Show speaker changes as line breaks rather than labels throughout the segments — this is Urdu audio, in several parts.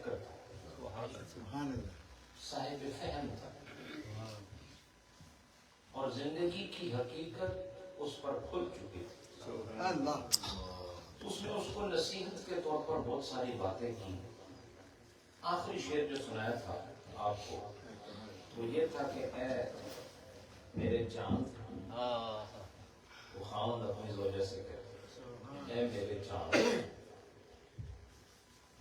فکر تھا، صاحب فہم تھا، اور زندگی کی حقیقت اس پر کھل چکی تھی. اس نے اس کو نصیحت کے طور پر بہت ساری باتیں کی. آخری شعر جو سنایا تھا آپ کو وہ یہ تھا کہ اے میرے چاند، وہ خاوند اپنی زوجہ سے کہتے اے میرے چاند،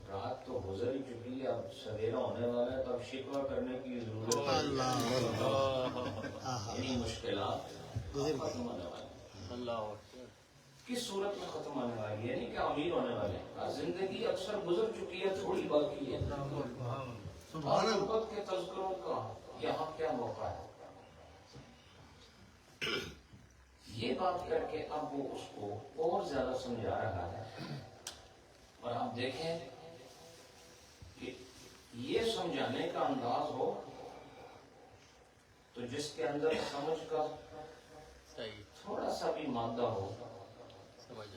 رات تو گزر ہی چکی ہے، اب سویرا ہونے والا ہے، تو اب شکوہ کرنے کی ضرورت ہے. یعنی مشکلات ختم ہونے والی. کس صورت میں ختم ہونے والی ہے؟ یعنی کہ امیر ہونے والے ہیں. زندگی اکثر گزر چکی ہے، تھوڑی باقی ہے. غربت کے تذکروں کا یہاں کیا موقع ہے؟ یہ بات کر کے اب وہ اس کو اور زیادہ سمجھا رہا ہے. اور آپ دیکھیں کہ یہ سمجھانے کا انداز ہو تو جس کے اندر سمجھ کا تھوڑا سا بھی مادہ ہو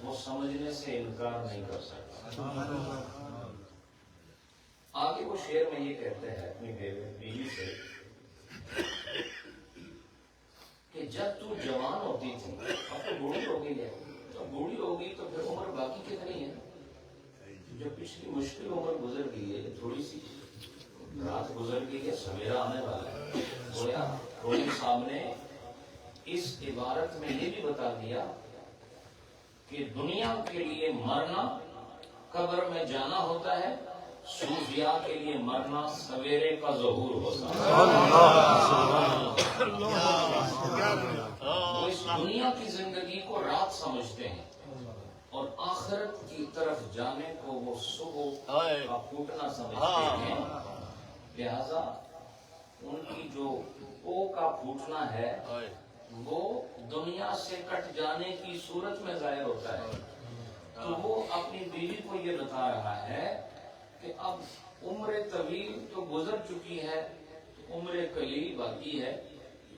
وہ سمجھنے سے انکار نہیں کر سکتا. آگے وہ شعر میں یہ کہتے ہیں اپنی بیوی سے کہ جب تو جوان ہوتی تھی، اب تو بوڑھی ہو گئی ہے، جب بوڑھی ہوگی تو پھر عمر باقی کتنی ہے؟ جو پچھلی مشکل عمر گزر گئی ہے، تھوڑی سی رات گزر گئی ہے، سویرا آنے والا ہے. گویا رومی صاحب نے اس عبارت میں یہ بھی بتا دیا کہ دنیا کے لیے مرنا قبر میں جانا ہوتا ہے، صوفیاء کے لیے مرنا سویرے کا ظہور ہوتا ہے. وہ اس دنیا کی زندگی کو رات سمجھتے ہیں اور آخرت کی طرف جانے کو وہ صبح کا پھوٹنا سمجھتے ہیں. لہذا ان کی جو او کا پھوٹنا ہے وہ دنیا سے کٹ جانے کی صورت میں ظاہر ہوتا ہے. تو وہ اپنی بیوی کو یہ بتا رہا ہے کہ اب عمر طویل تو گزر چکی ہے، عمر قلیل باقی ہے.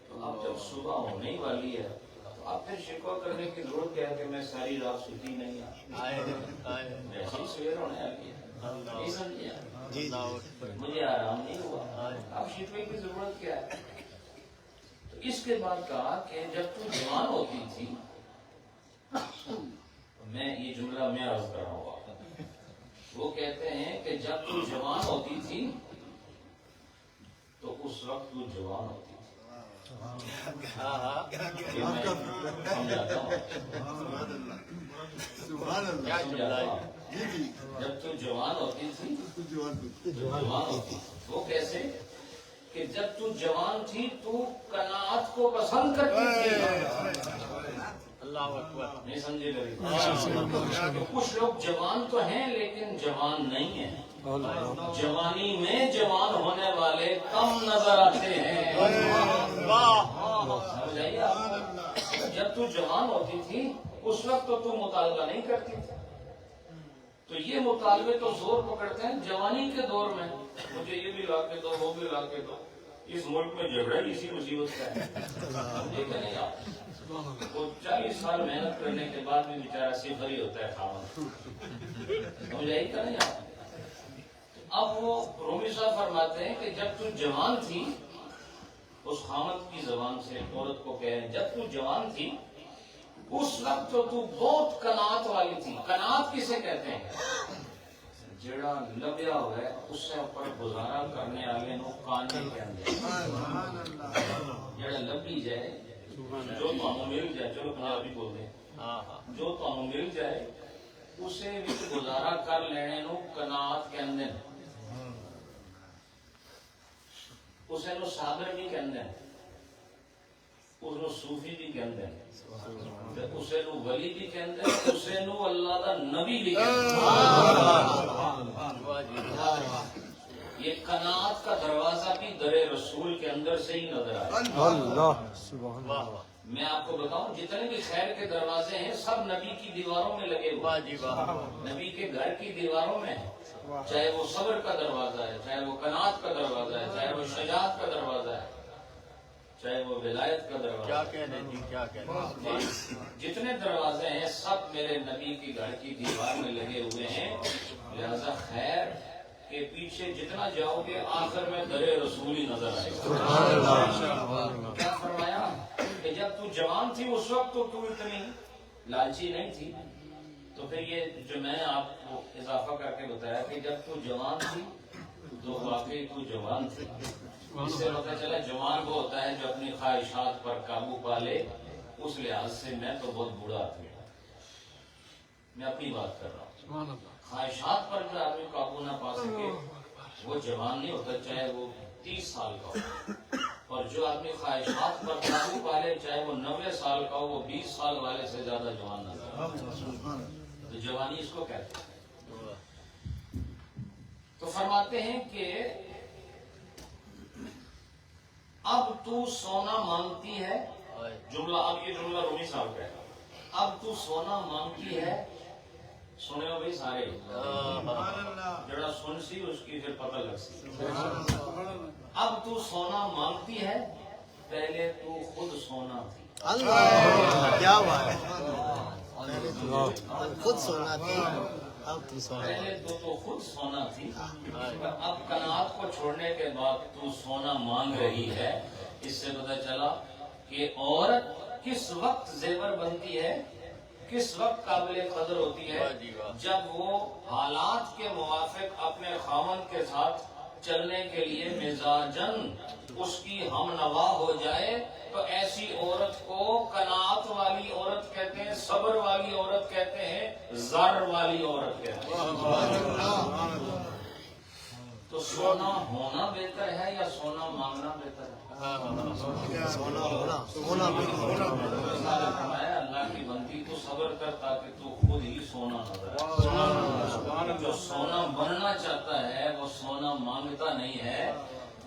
تو اب جب صبح ہونے ہی والی ہے تو اب پھر شکوہ کرنے کی ضرورت کیا ہے کہ میں ساری رات سوتی نہیں ہوں، ویسے ہی سویر ہونے والی ہے. نہیں سمجھے؟ مجھے آرام نہیں ہوا، اب شکوے کی ضرورت کیا ہے؟ تو اس کے بعد کہا کہ جب تو جوان ہوتی تھی، میں یہ جملہ میں عرض کر رہا ہوں، وہ کہتے ہیں کہ جب تو جوان ہوتی تھی تو اس وقت تو جوان ہوتی تھی. جب تو جوان ہوتی تھی جوان ہوتی. وہ کیسے کہ جب تو جوان تھی تو قناعت کو پسند کرتی تھی. نہیں سمجھے گا؟ کچھ لوگ جوان تو ہیں لیکن جوان نہیں ہیں. جوانی میں جوان ہونے والے کم نظر آتے ہیں. سمجھائیے آپ. جب تو جوان ہوتی تھی اس وقت تو مطالبہ نہیں کرتی تھی. تو یہ مطالبے تو زور پکڑتے ہیں جوانی کے دور میں، مجھے یہ بھی لا کے دو، وہ بھی لا کے دو. اس ملک میں جھگڑا اسی مصیبت کا ہے. سمجھے کہ نہیں آپ؟ وہ 40 سال محنت کرنے کے بعد بھی بیچارہ صفر ہی ہوتا ہے خاوند. سمجھائیے کہ نہیں آپ؟ اب وہ رومی صاحب فرماتے ہیں کہ جب تو جوان تھی، اس خامد کی زبان سے عورت کو کہہ رہے ہیں جب تو جوان تھی اس وقت تو بہت قناعت والی تھی. قناعت کسے کہتے ہیں؟ جڑا لبیا ہوا ہے اس سے اوپر گزارا کرنے والے نو کانے کہندے. جڑا لبی جائے، جو تانوں مل جائے، چلو پنجابی بولتے ہیں، جو تانوں مل جائے اسے وچ گزارا کر لینے نو قناعت کہندے. اسے نو صابر بھی کہندے، اس نو صوفی بھی کہندے، اسے نو ولی بھی کہندے، اسے نو اللہ دا نبی بھی کہندے. یہ قناعت کا دروازہ بھی در رسول کے اندر سے ہی نظر آئے. میں آپ کو بتاؤں جتنے بھی خیر کے دروازے ہیں سب نبی کی دیواروں میں لگے ہوئے. نبی کے گھر کی دیواروں میں، چاہے وہ صبر کا دروازہ ہے، چاہے وہ قناعت کا دروازہ ہے، چاہے وہ شجاعت کا دروازہ ہے، چاہے وہ ولایت کا دروازہ ہے. جتنے دروازے ہیں سب میرے نبی کے گھر کی دیوار میں لگے ہوئے ہیں. لہذا خیر کہ پیچھے جتنا جاؤ گے آخر میں درے رسول ہی نظر آئے گا. کیا فرمایا کہ جب تو جوان تھی اس وقت تو اتنی لالچی نہیں تھی. تو پھر یہ جو میں نے آپ کو اضافہ کر کے بتایا کہ جب تو جوان تھی تو واقعی تو جوان تھی. اس سے پتہ چلا جوان وہ ہوتا ہے جو اپنی خواہشات پر قابو پا لے. اس لحاظ سے میں تو بہت بوڑھا آدمی ہوں, میں اپنی بات کر رہا ہوں. خواہشات پر جو آدمی قابو نہ پا سکے وہ جوان نہیں ہوتا, چاہے وہ 30 سال کا ہو. اور جو آدمی خواہشات پر قابو پا لے چاہے وہ 90 سال کا ہو, وہ 20 سال والے سے زیادہ جوان نظر آتا ہے. تو جوانی اس کو کہتے ہیں. تو فرماتے ہیں کہ اب تو سونا مانگتی ہے. جملہ, اب یہ جملہ رومی صاحب کا ہے. اب تو سونا مانگتی ہے. سنے ہو بھائی سارے, جڑا سن سی اس کی پھر پتہ لگ سی. اب تو سونا مانگتی ہے, پہلے تو خود سونا تھی.
اللہ کیا بات ہے, خود سونا تھی اب تو سونا.
پہلے تو خود سونا تھی, اب قناعت کو چھوڑنے کے بعد تو سونا مانگ رہی ہے. اس سے پتہ چلا کہ عورت کس وقت زیور بنتی ہے, کس وقت قابل قدر ہوتی ہے, جب وہ حالات کے موافق اپنے خاوند کے ساتھ چلنے کے لیے مزاجن اس کی ہم نوا ہو جائے. تو ایسی عورت کو قناعت والی عورت کہتے ہیں, صبر والی عورت کہتے ہیں, زر والی عورت کہتے ہیں. تو سونا ہونا بہتر ہے یا سونا مانگنا بہتر ہے؟
سونا ہونا
اللہ کی بندی تو صبر کر تاکہ تو خود ہی سونا نظر آئے. جو سونا بننا چاہتا ہے وہ سونا مانگتا نہیں ہے.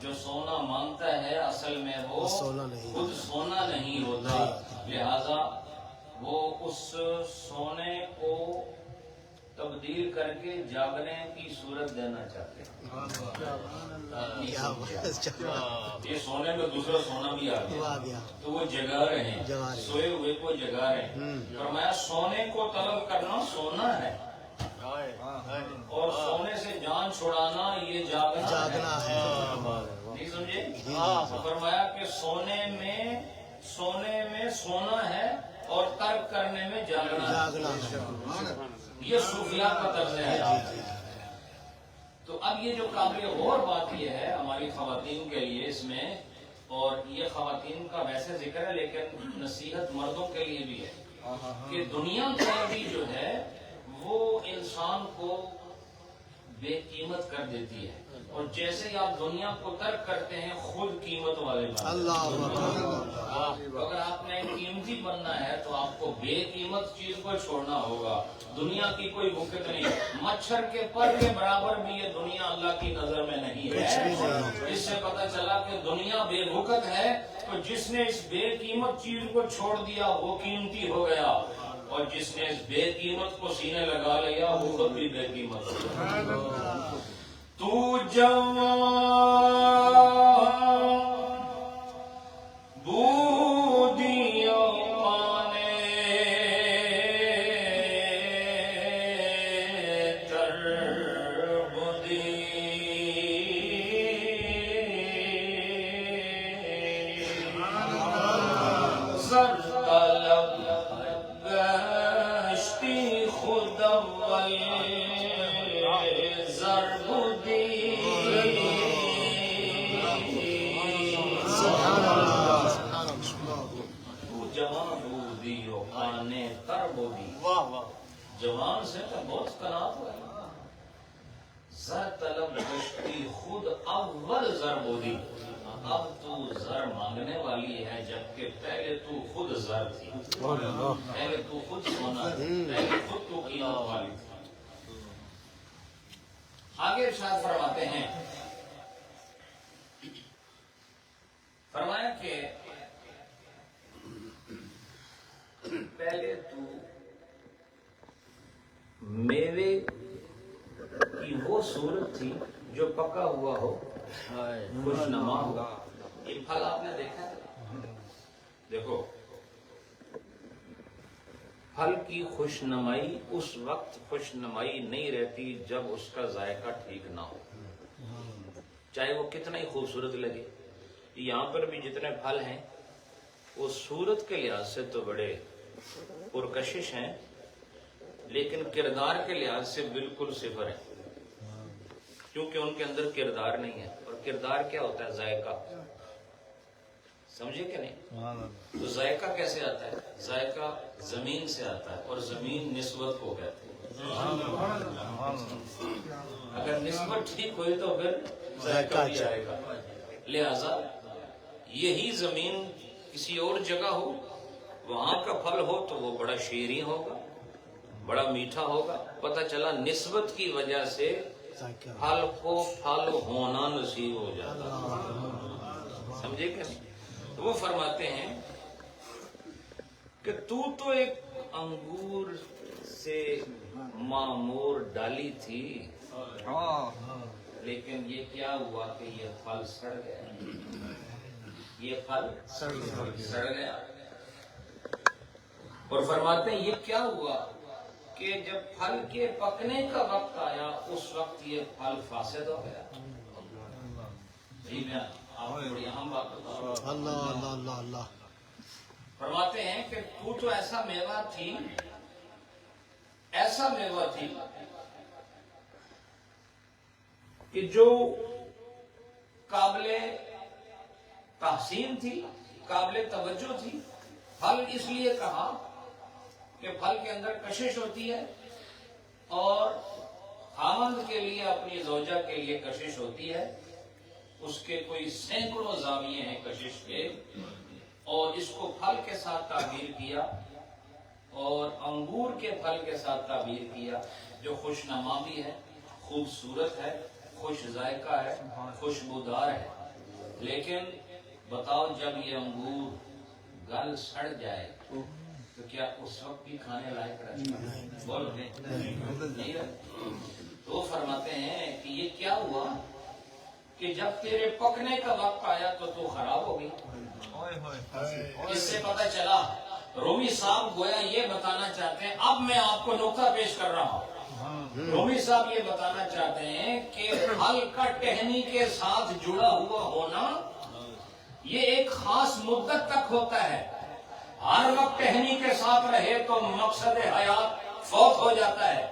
جو سونا مانگتا ہے اصل میں وہ خود سونا نہیں ہوتا. لہذا وہ اس سونے کو تبدیل کر کے جاگنے کی صورت دینا چاہتے ہیں. یہ سونے میں دوسرا سونا بھی آ گیا تو وہ جگا رہے ہیں, سوئے ہوئے کو جگا رہے ہیں. فرمایا سونے کو طلب کرنا سونا ہے, اور سونے سے جان چھڑانا یہ جاگنا ہے. نہیں سمجھے؟ فرمایا کہ سونے میں سونا ہے اور ترک کرنے میں جاگنا ہے. یہ صوفیاء کا طرز ہے. تو اب یہ جو قابل غور بات یہ ہے ہماری خواتین کے لیے اس میں, اور یہ خواتین کا ویسے ذکر ہے لیکن نصیحت مردوں کے لیے بھی ہے, کہ دنیا طلبی جو ہے وہ انسان کو بے قیمت کر دیتی ہے, اور جیسے ہی آپ دنیا کو ترک کرتے ہیں خود قیمت والے بنتے ہیں. اگر آپ نے قیمتی بننا ہے تو آپ کو بے قیمت چیز کو چھوڑنا ہوگا. دنیا کی کوئی بھوکت نہیں, مچھر کے پر کے برابر بھی یہ دنیا اللہ کی نظر میں نہیں ہے. اس سے پتہ چلا کہ دنیا بے بھوکت ہے, تو جس نے اس بے قیمت چیز کو چھوڑ دیا وہ قیمتی ہو گیا, اور جس نے اس بے قیمت کو سینے لگا لیا وہ خود بھی بے قیمت ہو گیا. تو جوان بودیو پانے تر بودی, زر طلب گشتی خود اول زر بودی. جوان بودی و آنے تر بودی, جوان سے تو بہت قناعت ہوا. زر طلب گشتی خود اول زر بودی, اب تو زر مانگنے والی ہے جبکہ پہلے تو خود زر تھی. پہلے تو خود سونا تھی, پہلے خود تو قیمت والی تھی. آگے ارشاد فرماتے ہیں, فرمایا کہ پہلے تو میوے کی وہ صورت تھی جو پکا ہوا ہو, خوش نما ہو. یہ پھل آپ نے دیکھا ہے؟ دیکھو پھل کی خوشنمائی اس وقت خوشنمائی نہیں رہتی جب اس کا ذائقہ ٹھیک نہ ہو، چاہے وہ کتنا ہی خوبصورت لگے۔ یہاں پر بھی جتنے پھل ہیں وہ صورت کے لحاظ سے تو بڑے پرکشش ہیں، لیکن کردار کے لحاظ سے بالکل صفر ہے، کیونکہ ان کے اندر کردار نہیں ہے۔ اور کردار کیا ہوتا ہے؟ ذائقہ، سمجھے کہ نہیں؟ تو ذائقہ کیسے آتا ہے؟ ذائقہ زمین سے آتا ہے، اور زمین نسبت کو کہتے ہیں۔ اگر نسبت ٹھیک ہوئی تو پھر ذائقہ بھی آئے گا۔ لہذا یہی زمین کسی اور جگہ ہو، وہاں کا پھل ہو تو وہ بڑا شیریں ہوگا، بڑا میٹھا ہوگا۔ پتہ چلا نسبت کی وجہ سے پھل کو پھل ہونا نصیب ہو جاتا، سمجھے کہ نہیں؟ تو وہ فرماتے ہیں کہ تو ایک انگور سے معمور ڈالی تھی، لیکن یہ کیا ہوا کہ یہ پھل سڑ گیا، یہ پھل سڑ گیا۔ اور فرماتے ہیں یہ کیا ہوا کہ جب پھل کے پکنے کا وقت آیا اس وقت یہ پھل فاسد ہو گیا۔ جی میں آپ کو بڑی اہم بات بتا رہا ہوں۔
اللہ اللہ اللہ اللہ۔
فرماتے ہیں کہ تو ایسا میوہ تھی، ایسا میوہ تھی کہ جو قابل تحسین تھی، قابل توجہ تھی۔ پھل اس لیے کہا کہ پھل کے اندر کشش ہوتی ہے، اور خاوند کے لیے اپنی زوجہ کے لیے کشش ہوتی ہے۔ اس کے کوئی سینکڑوں زاویے ہیں کشش کے، اور اس کو پھل کے ساتھ تعبیر کیا، اور انگور کے پھل کے ساتھ تعبیر کیا، جو خوشنما بھی ہے، خوبصورت ہے، خوش ذائقہ ہے، خوشبودار ہے۔ لیکن بتاؤ جب یہ انگور گل سڑ جائے تو کیا اس وقت بھی کھانے لائق رہتا ہے؟ بولو نہیں رہتا۔ تو فرماتے ہیں کہ یہ کیا ہوا کہ جب تیرے پکنے کا وقت آیا تو خراب ہو گئی۔ اس سے پتہ چلا رومی صاحب گویا یہ بتانا چاہتے ہیں، اب میں آپ کو نقطہ پیش کر رہا ہوں۔ رومی صاحب یہ بتانا چاہتے ہیں کہ پھل کا ٹہنی کے ساتھ جڑا ہوا ہونا یہ ایک خاص مدت تک ہوتا ہے۔ ہر وقت ٹہنی کے ساتھ رہے تو مقصد حیات فوت ہو جاتا ہے۔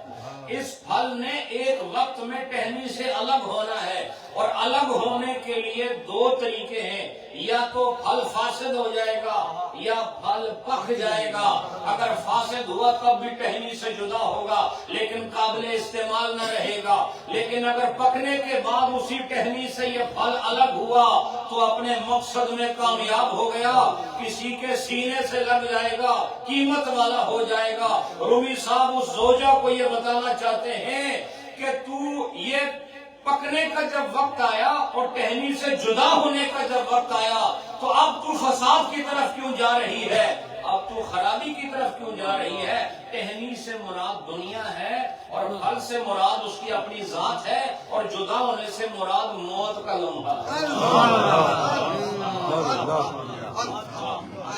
اس پھل نے ایک وقت میں ٹہنی سے الگ ہونا ہے، اور الگ ہونے کے لیے دو طریقے ہیں، یا تو پھل فاسد ہو جائے گا یا پھل پک جائے گا۔ اگر فاسد ہوا تب بھی ٹہنی سے جدا ہوگا لیکن قابل استعمال نہ رہے گا، لیکن اگر پکنے کے بعد اسی ٹہنی سے یہ پھل الگ ہوا تو اپنے مقصد میں کامیاب ہو گیا، کسی کے سینے سے لگ جائے گا، قیمت والا ہو جائے گا۔ رومی صاحب اس زوجہ کو یہ بتانا چاہتے ہیں کہ تو یہ پکنے کا جب وقت آیا اور ٹہنی سے جدا ہونے کا جب وقت آیا تو اب تو فساد کی طرف کیوں جا رہی ہے، اب تو خرابی کی طرف کیوں جا رہی ہے؟ ٹہنی سے مراد دنیا ہے، اور پھل سے مراد اس کی اپنی ذات ہے، اور جدا ہونے سے مراد موت کا لمحہ۔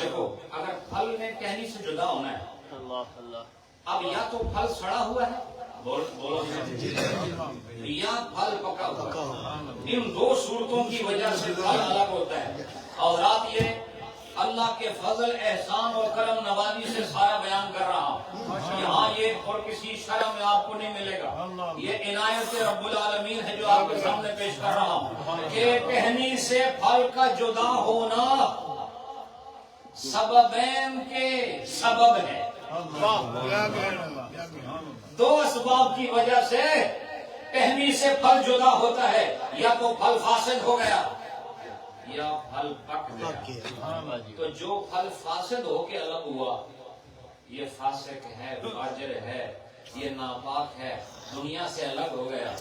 دیکھو اگر پھل نے ٹہنی سے جدا ہونا ہے، اب یا تو پھل سڑا ہوا ہے، بولو یا پھل پکا ہوا، ان دو صورتوں کی وجہ سے پھل الگ ہوتا ہے۔ اور رات یہ اللہ کے فضل احسان اور کرم نوازی سے سارا بیان کر رہا ہوں، یہاں یہ اور کسی شرح میں آپ کو نہیں ملے گا، یہ عنایت رب العالمین ہے جو آپ کے سامنے پیش کر رہا ہوں کہ ٹہنی سے پھل کا جدا ہونا سببین کے سبب ہے۔ دو اسباب کی وجہ سے ٹہنی سے پھل جدا ہوتا ہے، یا تو پھل فاسد ہو گیا یا پھل پک گیا۔ تو جو پھل فاسد ہو کے الگ ہوا یہ فاسق ہے، فاجر ہے، یہ ناپاک ہے، دنیا سے الگ ہو گیا،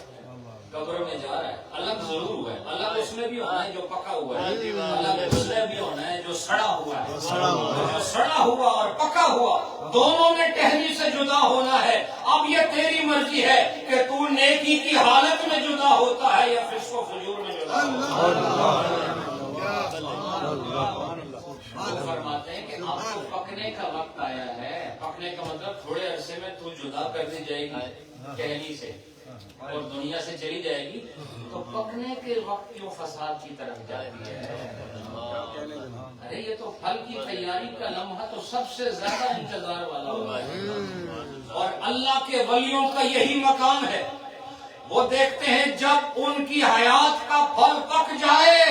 قبر میں جا رہا ہے، الگ ضرور ہوا ہے، الگ اس میں بھی ہونا ہے جو پکا ہوا ہے، الگ اس میں بھی ہونا ہے جو سڑا ہوا ہے۔ جو سڑا ہوا اور پکا ہوا دونوں نے ٹہنی سے جدا ہونا ہے۔ اب یہ تیری مرضی ہے کہ تو نیکی کی حالت میں جدا ہوتا ہے یا فسق و فجور میں جدا ہوتا ہے۔ فرماتے ہیں کہ اب تو پکنے کا وقت آیا ہے، پکنے کا مطلب تھوڑے عرصے میں تو جدا کر دی جائے گی ٹہنی سے اور دنیا سے چلی جائے گی، تو پکنے کے وقت کیوں فساد کی طرف جاتی ہے؟ ارے یہ تو پھل کی تیاری کا لمحہ تو سب سے زیادہ انتظار والا ہوگا، اور اللہ کے ولیوں کا یہی مقام ہے، وہ دیکھتے ہیں جب ان کی حیات کا پھل پک جائے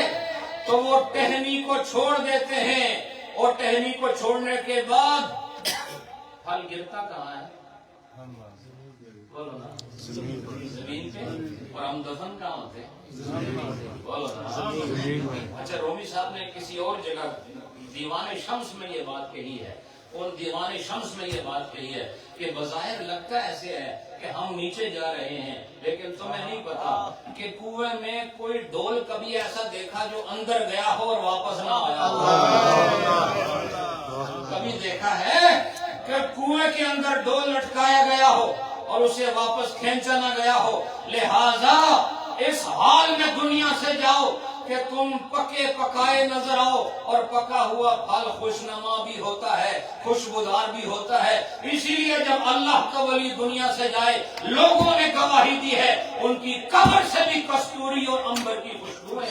تو وہ ٹہنی کو چھوڑ دیتے ہیں، اور ٹہنی کو چھوڑنے کے بعد پھل گرتا کہاں ہے؟ بولو نا، زمین پہ، اور ہم دفن کہاں ہوتے ہیں؟ بولو نا۔ اچھا، رومی صاحب نے کسی اور جگہ دیوان شمس میں یہ بات کہی ہے، اور دیوان شمس میں یہ بات کہی ہے کہ بظاہر لگتا ایسے ہے کہ ہم نیچے جا رہے ہیں، لیکن تمہیں نہیں پتا کہ کنویں میں کوئی ڈول کبھی ایسا دیکھا جو اندر گیا ہو اور واپس نہ آیا ہو؟ کبھی دیکھا ہے کہ کنویں کے اندر ڈول لٹکایا گیا ہو اور اسے واپس کھینچا نہ گیا ہو؟ لہذا اس حال میں دنیا سے جاؤ کہ تم پکے پکائے نظر آؤ، اور پکا ہوا پھل خوشنما بھی ہوتا ہے، خوشبودار بھی ہوتا ہے۔ اسی لیے جب اللہ کا ولی دنیا سے جائے، لوگوں نے گواہی دی ہے ان کی قبر سے بھی کستوری اور عنبر کی خوشبو ہے۔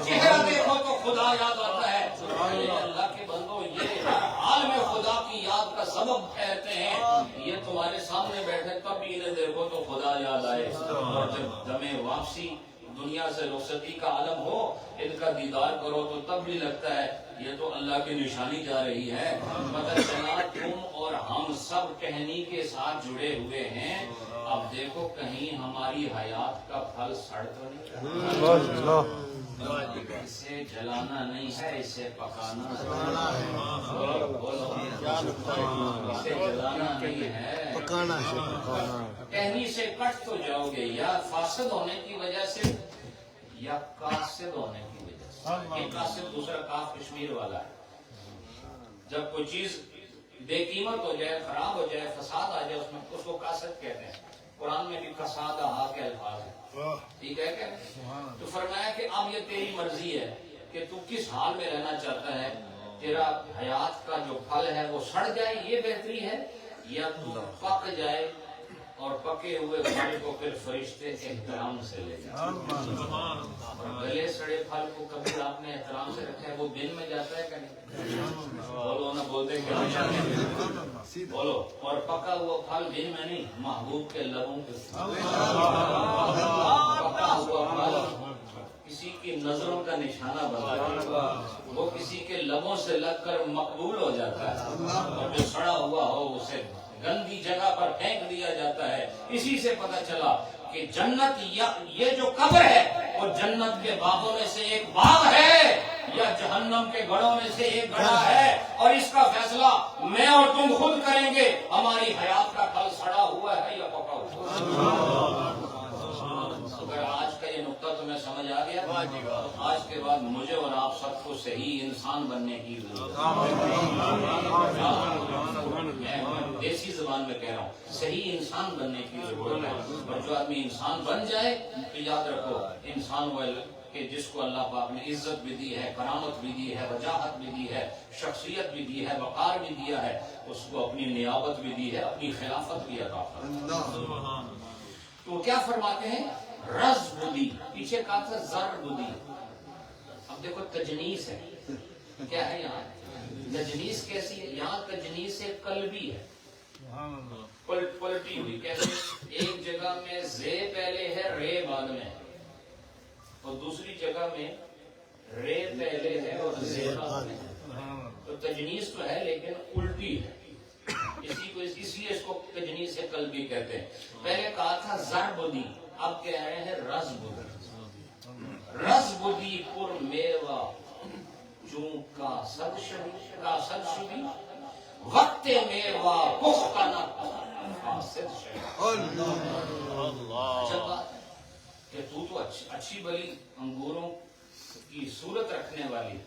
چہرہ دیکھو تو خدا یاد آتا ہے۔ اللہ کے بندو، یہ ہر حال میں خدا کی یاد کا سبب ٹھہرتے ہیں۔ یہ تمہارے سامنے بیٹھے تب بھی انہیں دیکھو تو خدا یاد آئے، اور جب دمے واپسی دنیا سے رخصتی کا عالم ہو، ان کا دیدار کرو تو تب بھی لگتا ہے یہ تو اللہ کی نشانی جا رہی ہے۔ پتہ چلا تم اور ہم سب ٹہنی کے ساتھ جڑے ہوئے ہیں۔ اب دیکھو کہیں ہماری حیات کا پھل سڑ تو نہیں۔ اسے جلانا نہیں ہے، اسے پکانا ہے۔ اسے جلانا نہیں ہے،
پکانا ہے۔
ٹہنی سے کٹ تو جاؤ گے، یا فاسد ہونے کی وجہ سے یا قاصد ہونے کی وجہ سے۔ ایک قاصد، دوسرا کاف کشمیر والا ہے۔ جب کوئی چیز بے قیمت ہو جائے، خراب ہو جائے، فساد آ جائے اس میں، اس کو قاصد کہتے ہیں۔ قرآن میں بھی فساد کے الفاظ ہیں، ٹھیک ہے کہ؟ تو فرمایا کہ اب یہ تیری مرضی ہے کہ تو کس حال میں رہنا چاہتا ہے، تیرا حیات کا جو پھل ہے وہ سڑ جائے یہ بہتری ہے، یا تو پک جائے اور پکے ہوئے پھل کو پھر فرشتے احترام سے لے جائیں۔ اور گلے سڑے پھل کو کبھی آپ نے احترام سے رکھا ہے، وہ بن میں جاتا ہے کہ نہیں؟ بولو نا، بولتے کیا؟ بولو۔ اور پکا ہوا پھل بن میں نہیں، محبوب کے لبوں کے پکا ہوا پھل کسی کی نظروں کا نشانہ بنتا ہے، وہ کسی کے لبوں سے لگ کر مقبول ہو جاتا ہے، اور جو سڑا ہوا ہو اسے گندی جگہ پر پھینک دیا جاتا ہے۔ اسی سے پتہ چلا کہ جنت، یہ جو قبر ہے وہ جنت کے باغوں میں سے ایک باغ ہے یا جہنم کے گڑھوں میں سے ایک گڑھا ہے، اور اس کا فیصلہ میں اور تم خود کریں گے، ہماری حیات کا پھل سڑا ہوا ہے یا پکا ہوا ہے۔ اگر آج کا یہ نقطہ تمہیں سمجھ آ گیا، آج کے بعد مجھے اور آپ سب کو صحیح انسان بننے کی ضرورت ہے۔ دیسی زبان میں کہہ رہا ہوں، صحیح انسان بننے کی ضرورت ہے، اور جو آدمی انسان بن جائے تو یاد رکھو، انسان وہ کہ جس کو اللہ پاک نے عزت بھی دی ہے، کرامت بھی دی ہے، وجاہت بھی دی ہے، شخصیت بھی دی ہے، وقار بھی دیا ہے، اس کو اپنی نیابت بھی دی ہے، اپنی خلافت بھی عطا فرمایا۔ تو کیا فرماتے ہیں؟ رز بدی، پیچھے کہا تھا زر بدی، اب دیکھو تجنیس ہے، کیا ہے یہاں؟ تجنیس کیسی ہے؟ یہاں تجنیس قلبی ہے، پلٹی ہوئی۔ کیسے؟ ایک جگہ میں زے پہلے ہے، رے بعد میں ہے، اور دوسری جگہ میں رے پہلے ہے اور زے بعد میں ہے۔ تو تجنیس تو ہے لیکن الٹی ہے، اس لیے اس کو تجنیس قلبی کہتے ہیں۔ پہلے کہا تھا زر بدی، اب کہہ رہے ہیں رز بدی۔ رز بدی پر میوہ چون کا صد شدی، وقت میوہ پختہ نہ فاسد شدی۔ جب بات کہ تو اچھی بلی انگوروں کی صورت رکھنے والی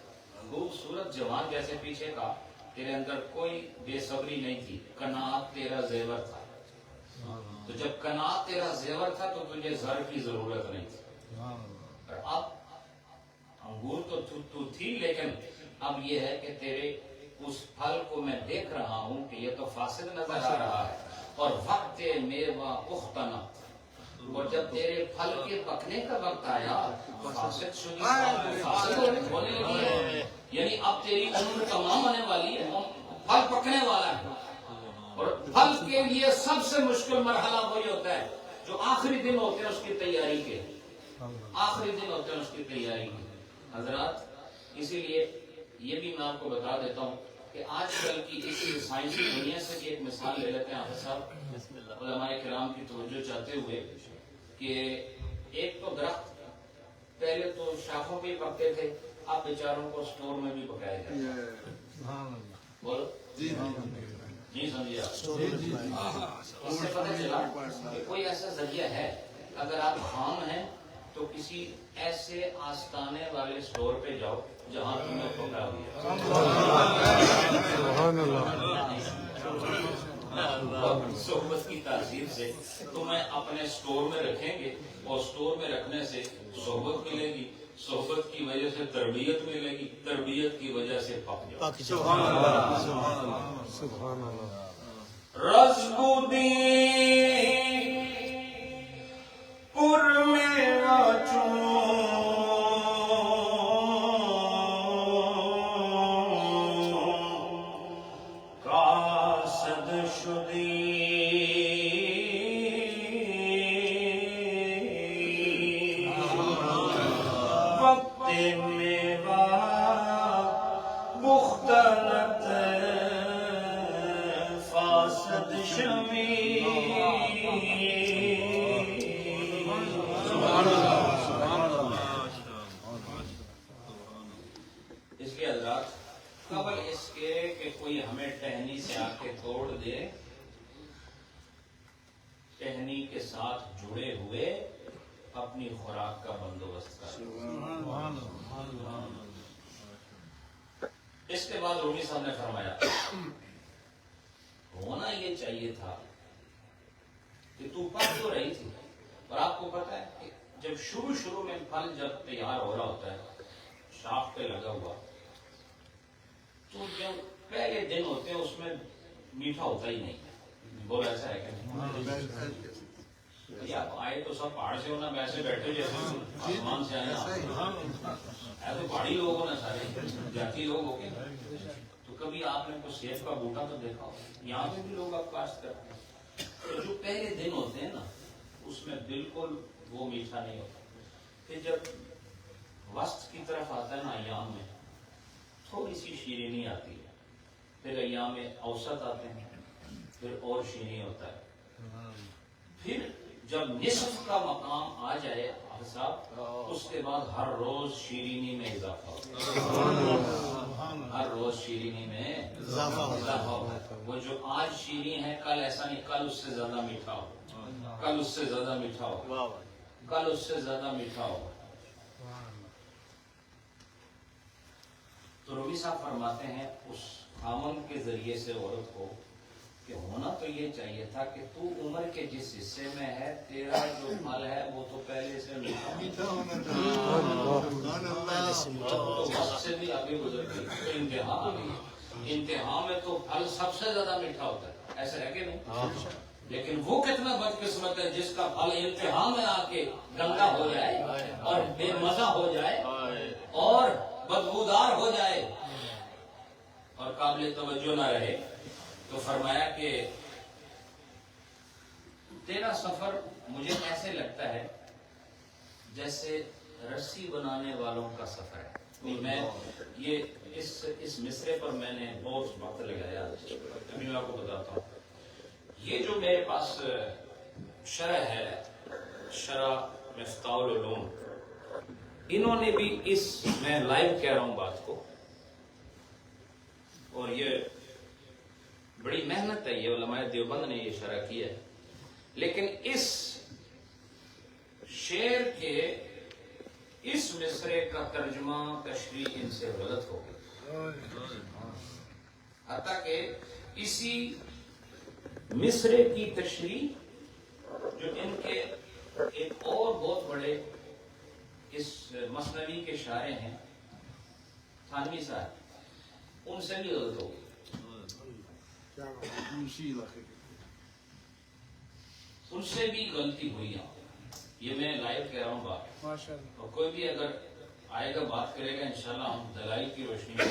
خوبصورت جوان، جیسے پیچھے کا تیرے اندر کوئی بے صبری نہیں تھی، قناعت تیرا زیور تھا، تو جب قناعت تیرا زیور تھا تو تجھے زر کی ضرورت نہیں تھی۔ اور اب انگور تو تھی، لیکن اب یہ ہے کہ تیرے اس پھل کو میں دیکھ رہا ہوں کہ یہ تو فاسد نظر آ رہا ہے، اور وقت میوہ پختنا، اور جب تیرے پھل کے پکنے کا وقت آیا فاسد ہونے لگی ہے، یعنی اب تیری عمر تمام آنے والی ہے، پھل پکنے والا ہے۔ اور پھل کے لیے سب سے مشکل مرحلہ وہی ہوتا ہے جو آخری دن ہوتے ہیں اس کی تیاری کے، آخری دن ہوتے ہیں اس کی تیاری کے۔ حضرات اسی لیے یہ بھی میں آپ کو بتا دیتا ہوں کہ آج کل کی اس سائنسی دنیا سے بھی ایک مثال لے لیتے ہیں حافظ صاحب، علماء کرام کی توجہ چاہتے ہوئے، کہ ایک تو درخت پہلے تو شاخوں پہ پکتے تھے، اب بیچاروں کو سٹور میں بھی پکایا جاتا ہے۔ بولو جی سمجھیے آپ، اس سے پتہ چلا کہ کوئی ایسا ذریعہ ہے، اگر آپ خام ہیں تو کسی ایسے آستانے والے سٹور پہ جاؤ جہاں تمہیں پکا دیا، صحبت کی تاثیر سے تمہیں اپنے سٹور میں رکھیں گے، اور سٹور میں رکھنے سے صحبت ملے گی، صحبت کی وجہ سے تربیت ملے گی، تربیت کی وجہ سے پک جاؤ۔ رزق دی پر میرا قاصد شدی وقت میوہ مختلط فاسد شمی۔ اس کے حضرات قبل اس کے کہ کوئی ہمیں ٹہنی سے آ کے توڑ دے، ٹہنی کے ساتھ جڑے ہوئے اپنی خوراک کا بندوبست کر۔ اس کے بعد رومی صاحب نے فرمایا ہونا یہ چاہیے تھا کہ تو پک تو رہی تھی، اور آپ کو پتا ہے کہ جب شروع میں پھل جب تیار ہو رہا ہوتا ہے شاخ پہ لگا ہوا، تو جب پہلے دن ہوتے ہیں اس میں میٹھا ہوتا ہی نہیں، بول ایسا ہے کہ آپ آئے تو سب پہاڑ سے ہونا، ویسے بیٹھے جیسے آسمان سے آئے، ایسے پہاڑی لوگ ہونا، سارے جاتی لوگ ہو گئے، تو کبھی آپ نے کوئی سیب کا بوٹا تو دیکھا ہو، یہاں پہ بھی لوگ اب کاشت کرتے ہیں، تو جو پہلے دن ہوتے ہیں نا اس میں بالکل وہ میٹھا نہیں ہوتا، پھر جب وسط کی طرف آتا ہے نا ایام میں تھوڑی سی شیرینی آتی ہے، پھر ایام اوسط آتے ہیں پھر اور شیرینی ہوتا ہے، پھر جب نصف کا مقام آ جائے صاحب اس کے بعد ہر روز شیرینی میں اضافہ ہوتا ہے، ہر روز شیرینی میں اضافہ ہوتا ہے۔ وہ جو آج شیرین ہے کل ایسا نہیں، کل اس سے زیادہ میٹھا ہو، کل اس سے زیادہ میٹھا ہو، کل اس سے زیادہ میٹھا ہو۔ تو رومی صاحب فرماتے ہیں اس خامن کے ذریعے سے عورت کو کہ ہونا تو یہ چاہیے تھا کہ تو عمر کے جس حصے میں ہے تیرا جو پھل ہے وہ تو پہلے سے میٹھا وقت سے بھی آگے گزر گئی، انتہا آ گئی، انتہا میں تو پھل سب سے زیادہ میٹھا ہوتا ہے، ایسا ہے کہ نہیں؟ لیکن وہ کتنا بدقسمت ہے جس کا پھل انتہا میں آ کے گندا ہو جائے اور بے مزہ ہو جائے اور بدبودار ہو جائے اور قابل توجہ نہ رہے۔ تو فرمایا کہ تیرا سفر مجھے ایسے لگتا ہے جیسے رسی بنانے والوں کا سفر ہے۔ میں یہ اس مصرے پر میں نے بہت وقت لگایا، ابھی میں آپ کو بتاتا ہوں۔ یہ جو میرے پاس شرح ہے، شرح مفتاح العلوم، انہوں نے بھی میں لائیو کہہ رہا ہوں بات کو، اور یہ بڑی محنت ہے، یہ علماء دیوبند نے یہ شرح کی ہے، لیکن اس شعر کے اس مصرے کا ترجمہ تشریح ان سے غلط ہو گئی، حتیٰ کہ اسی مصرے کی تشریح جو ان کے ایک اور بہت بڑے اس مثنوی کے شاعر ہیں تھانوی صاحب، ان سے بھی غلط ہو گئی. ان سے بھی غلطی ہوئی ہے. یہ میں لائیو کہہ رہا ہوں بات. اور کوئی بھی اگر آئے گا بات کرے گا انشاءاللہ ہم دلائل کی روشنی میں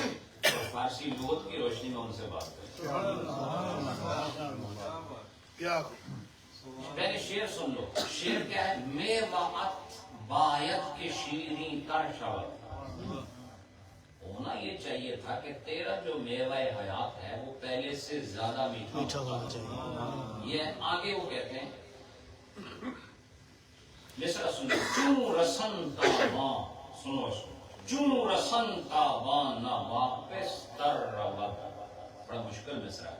اور فارسی لغت کی روشنی میں ان سے بات کریں گے. پہلے شعر سن لو. شعر کیا ہے؟ میوات بایت کے شیریں تر شود. ہونا یہ چاہیے تھا کہ تیرا جو میوہ حیات ہے وہ پہلے سے زیادہ میٹھا ہونا چاہیے. یہ آگے وہ کہتے ہیں مصرع سنو. چون رسن تاباں سنو چون رسن تاباں نہ واپس تر رود. بڑا مشکل مصرع ہے.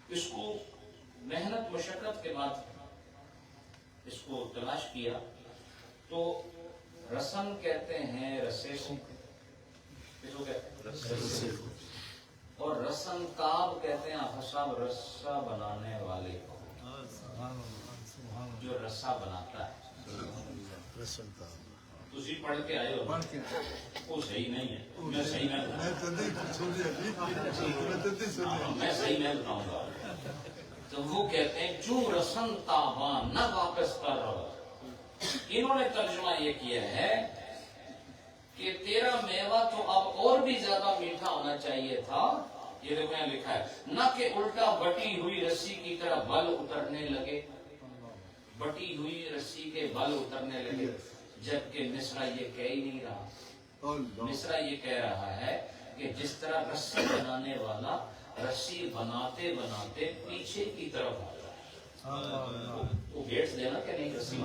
اس کو محنت مشقت کے بعد اس کو تلاش کیا تو رسن کہتے ہیں رسے کو. اس کو کہتے ہیں رسے کو. اور رسن تاب کہتے ہیں حساب رسا بنانے والے کو. جو رسا بناتا ہے. تسی پڑھ کے آئے ہو وہ صحیح نہیں ہے. میں صحیح میں بتاؤں گا. تو وہ کہتے ہیں جو رسن تابان نہ واپس کر رہا. انہوں نے ترجمہ یہ کیا ہے کہ تیرا میوہ تو اب اور بھی زیادہ میٹھا ہونا چاہیے تھا. یہ دیکھو یہاں لکھا ہے نہ کہ الٹا بٹی ہوئی رسی کی طرح بل اترنے لگے. بٹی ہوئی رسی کے بل اترنے لگے. جبکہ مصرع یہ کہہ ہی نہیں رہا. مصرع یہ کہہ رہا ہے کہ جس طرح رسی بنانے والا رسی بناتے بناتے پیچھے کی طرف آ رہا ہے. وہ گیٹس دینا کہ نہیں رسی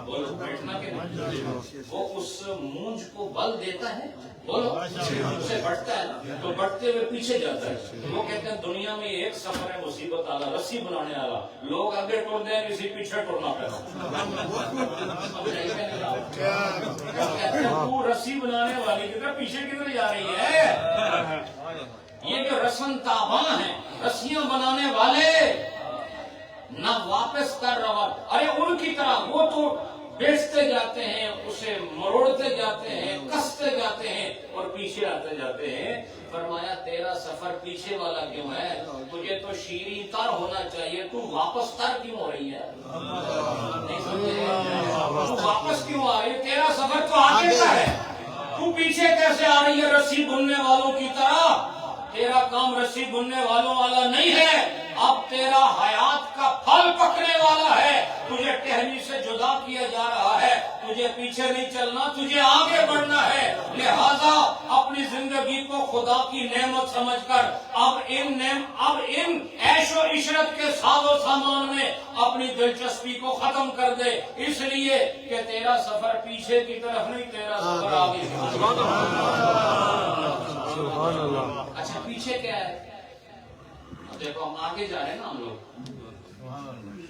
بولو بیٹھنا کہ نہیں. وہ اس مونج کو بل دیتا ہے بولو اسے بڑھتا ہے نا تو بڑھتے ہوئے پیچھے جاتا ہے. وہ کہتے ہیں دنیا میں ایک سفر ہے مصیبت والا رسی بنانے والا. لوگ آگے ٹور دیں کسی پیچھے ٹورنا پڑتا. تو رسی بنانے والی کی طرف پیچھے کدھر جا رہی ہے. یہ جو رسن تاباں ہیں رسیاں بنانے والے نہ واپس کر رہا. ارے ان کی طرح وہ تو بیچتے جاتے ہیں اسے مروڑتے جاتے ہیں کستے جاتے ہیں اور پیچھے آتے جاتے ہیں. فرمایا تیرا سفر پیچھے والا کیوں ہے؟ تجھے تو شیریں تر ہونا چاہیے. تو واپس تر کیوں ہو رہی ہے؟ تو واپس کیوں آ رہی ہے؟ تیرا سفر تو آگے کا ہے. تو پیچھے کیسے آ رہی ہے رسی بننے والوں کی طرح؟ تیرا کام رسی بننے والوں والا نہیں ہے. اب تیرا حیات کا پھل پکنے والا ہے. تجھے ٹہنی سے جدا کیا جا رہا ہے. تجھے پیچھے نہیں چلنا تجھے آگے بڑھنا ہے. لہذا اپنی زندگی کو خدا کی نعمت سمجھ کر اب ان عیش و عشرت کے ساز و سامان میں اپنی دلچسپی کو ختم کر دے. اس لیے کہ تیرا سفر پیچھے کی طرف نہیں تیرا سفر آگے کی طرف. اچھا پیچھے کیا ہے؟ دیکھو ہم آگے جا رہے ہیں نا ہم لوگ.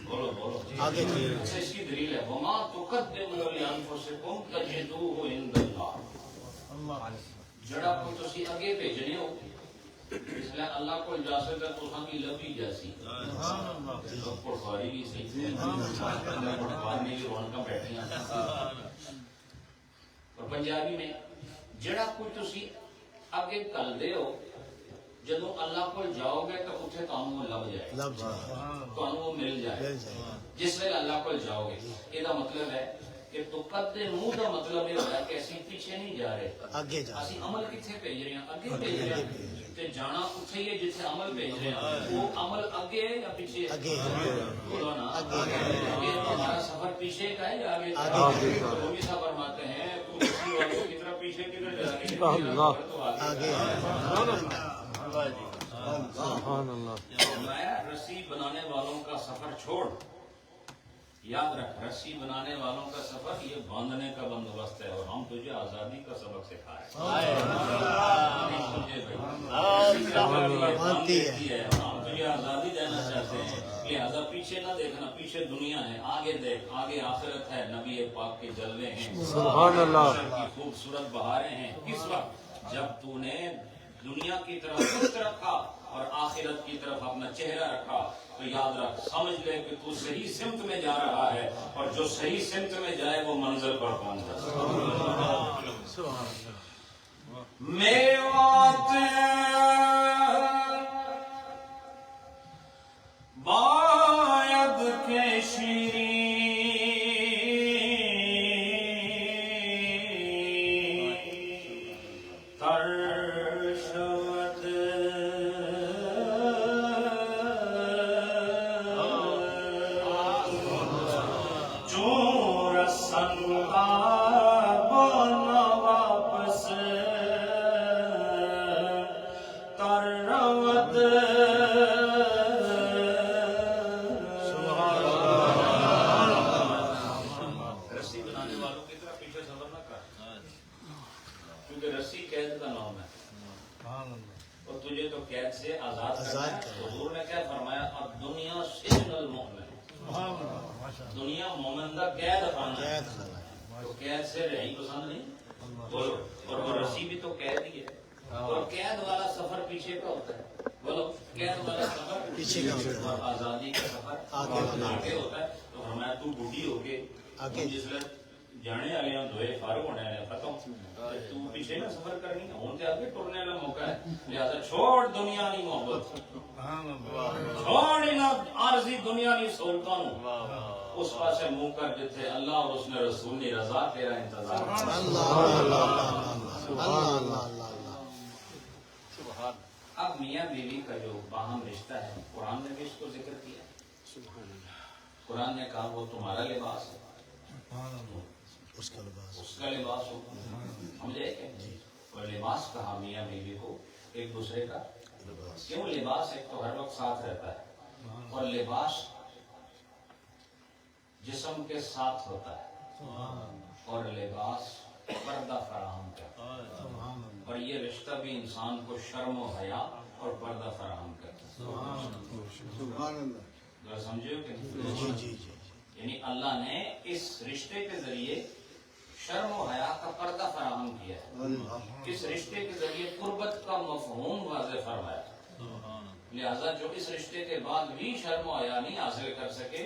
بولو بولو آگے. اچھا اس کی دلیل ہے وما تقدموا لانفسکم تجدوہ عند اللہ. جڑا کو تسی اگے بھیجنے ہو اس لیے اللہ کو جا سکتا تو ہم لبی جیسی پڑھواری بھی صحیح پڑھواری بھی رونقاں بیٹھیاں. اور پنجابی میں جڑا کوئی تسی اگے کل دے ہو جدو اللہ کو جاؤ گے تو اتنے تمہیں وہ لب جائے تمہیں وہ مل جائے. جس ویل اللہ کو جاؤ گے یہ مطلب ہے کہ تو قدمو کا مطلب یہ ہوتا ہے کہ اسی پیچھے نہیں جا رہے. اسی عمل کتنے بھیج رہے ہیں؟ اگے بھیج رہے ہیں. تے جانا اتنے ہی ہے جتنے عمل بھیج رہے ہیں. وہ عمل اگے ہے یا پیچھے؟ بولو نا ہمارا سفر پیچھے کا ہے یا آگے کا؟ وہ بھی سفر فرماتے ہیں تو کسی والوں کی طرف پیچھے کدھر جا رہی ہے. رسی بنانے والوں کا سفر چھوڑ. یاد رکھ رسی بنانے والوں کا سفر یہ باندھنے کا بندوبست ہے اور ہم تجھے آزادی کا سبق سکھائے. ہم تجھے آزادی دینا چاہتے ہیں. لہذا پیچھے نہ دیکھنا. پیچھے دنیا ہے آگے دیکھ. آگے آخرت ہے. نبی پاک کے جلوے ہیں. سبحان اللہ کی خوبصورت بہاریں ہیں. کس وقت جب تو نے دنیا کی طرف رخ رکھا اور آخرت کی طرف اپنا چہرہ رکھا تو یاد رکھ سمجھ لے کہ تو صحیح سمت میں جا رہا ہے اور جو صحیح سمت میں جائے وہ منزل پر پہنچ جائے. میوات باید که شیرین تر شود جو رسنگا بانا واپس تر رود رسی بنانے والوں کی طرح پیچھے سفر نہ کر کیونکہ رسی قید کا نام ہے اور تجھے تو قید سے آزاد کرنا ہے. حضور نے کیا فرمایا اب دنیا سجن المؤمن دنیا مومن کا قید خانہ ہے تو قید سے رہی پسند نہیں بولو اور وہ رسی بھی تو قید ہی ہے اور قید والا سفر پیچھے کا ہوتا ہے بولو قید والا سفر
پیچھے کا ہوتا ہے
اور آزادی کا سفر آگے ہوتا ہے تو ہمارا تو بوڑھی ہو کے جس وقت جانے والے ہیں دھوئے فارغ ہونے والے ختم تو پیچھے نہ سفر کرنی ہے ہوں آگے ٹرنے والا موقع ہے لہٰذا چھوڑ دنیا نہیں محبت چھوڑ نہ عارضی دنیا نہیں سہولتوں اس پاسے منہ کر جتھے اللہ اور اس نے رسول کی رضا تیرا انتظار اب میاں بیوی کا جو باہم رشتہ ہے قرآن نے بھی اس کو ذکر کیا قرآن نے کہا وہ تمہارا لباس ہے
اس کا
لباس ہو سمجھے کہ اور لباس کہا میاں بیوی کو ایک دوسرے کا کیوں لباس ایک تو ہر وقت ساتھ رہتا ہے اور لباس جسم کے ساتھ ہوتا ہے اور لباس پردہ فراہم کرتا ہے اور یہ رشتہ بھی انسان کو شرم و حیا اور پردہ فراہم کرتا ہے سمجھو کہ یعنی اللہ نے اس رشتے کے ذریعے شرم و حیا کا پردہ فراہم کیا ہے اس رشتے کے ذریعے قربت کا مفہوم واضح فرمایا لہذا جو اس رشتے کے بعد بھی شرم و حیا نہیں حاصل کر سکے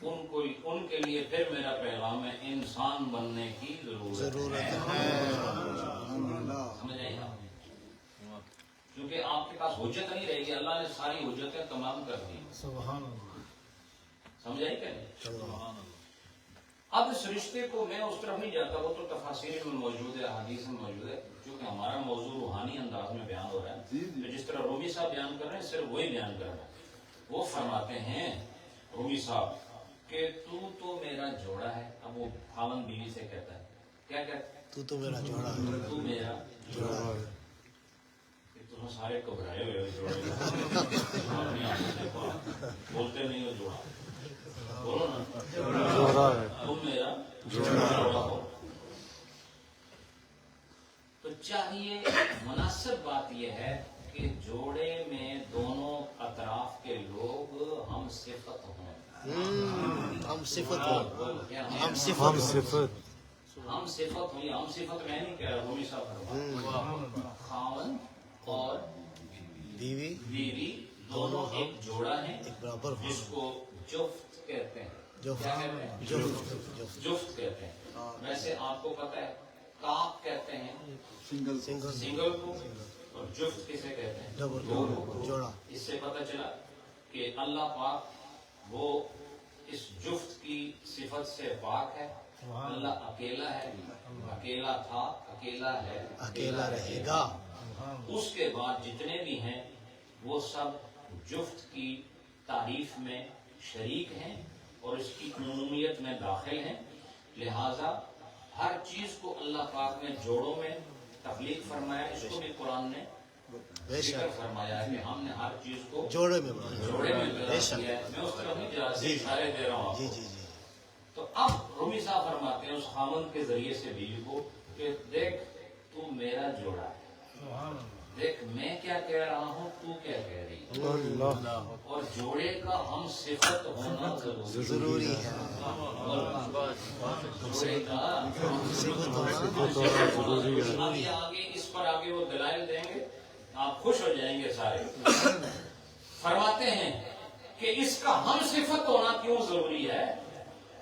ان کے لیے پھر میرا پیغام ہے انسان بننے کی ضرورت ہے سمجھ آئی نا کیونکہ آپ کے پاس حجت نہیں رہے گی اللہ نے ساری حجتیں تمام کر دی سمجھ آئی کہ نہیں اب اس رشتے کو میں اس طرف نہیں جاتا وہ تو تفاسیر میں موجود ہے حدیث میں موجود ہے کیونکہ ہمارا موضوع روحانی انداز میں بیان ہو رہا ہے تو جس طرح رومی صاحب بیان کر رہے ہیں صرف وہی بیان کر رہے ہیں وہ فرماتے ہیں رومی صاحب کہ تو میرا جوڑا ہے اب وہ خاوند بیوی سے کہتا ہے کیا کہتا ہے
تو میرا جوڑا ہے
تو میرا جوڑا ہے تم سارے گھبرائے ہوئے ہو جوڑے بولتے نہیں ہو جوڑا بولو نا تم میرا جوڑا ہو تو چاہیے مناسب بات یہ ہے کہ جوڑے میں دونوں اطراف کے لوگ ہم صفت ہوں
ہم صفت
ہوں یہ ہم صفت میں نہیں کہہ رہا رومی صاحب خاوند اور بیوی دونوں ایک جوڑا ہیں جس کو جفت کہتے ہیں جفت کہتے ہیں ویسے آپ کو پتہ ہے کاپ کہتے ہیں سنگل کو اور جفت کسے کہتے ہیں
جوڑا
اس سے پتہ چلا کہ اللہ پاک وہ اس جفت کی صفت سے پاک ہے اللہ اکیلا ہے اکیلا تھا اکیلا ہے
اکیلا رہے گا
اس کے بعد جتنے بھی ہیں وہ سب جفت کی تعریف میں شریک ہیں اور اس کی عمومیت میں داخل ہیں لہذا ہر چیز کو اللہ پاک نے جوڑوں میں تخلیق فرمایا اس کو بھی قرآن نے ذکر فرمایا ہے کہ ہم نے ہر چیز کو
جوڑے میں
پیدا کیا ہے میں اس طرف نہیں جا رہا اشارے دے رہا ہوں آپ کو تو اب رومی صاحب فرماتے ہیں اس خاوند کے ذریعے سے بیوی کو کہ دیکھ تو میرا جوڑا ہے دیکھ میں کیا کہہ رہا ہوں تو کیا کہہ رہی ہے اور جوڑے کا ہم صفت ہونا
ضروری ہے
جوڑے کا
صفت ہونا
آگے اس پر آگے وہ دلائل دیں گے آپ خوش ہو جائیں گے سارے فرماتے ہیں کہ اس کا ہم صفت ہونا کیوں ضروری ہے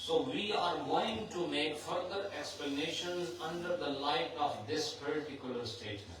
So we are going to make further explanations under the light of this particular statement.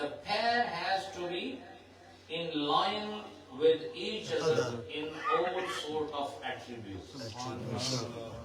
The pair has to be in line with each other in all sort of attributes.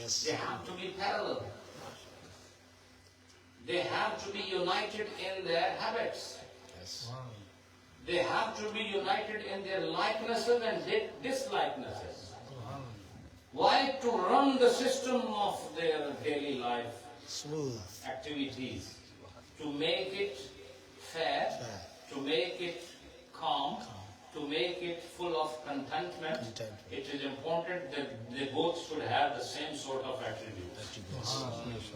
Yes.
They have to be parallel. They have to be united in their habits.
Yes.
They have to be united in their likenesses and dislikenesses. Why? To run the system of their daily life
Smooth.
activities, to make it fair, to make it calm, to make it full of contentment. It is important that they both should have the same sort of attributes.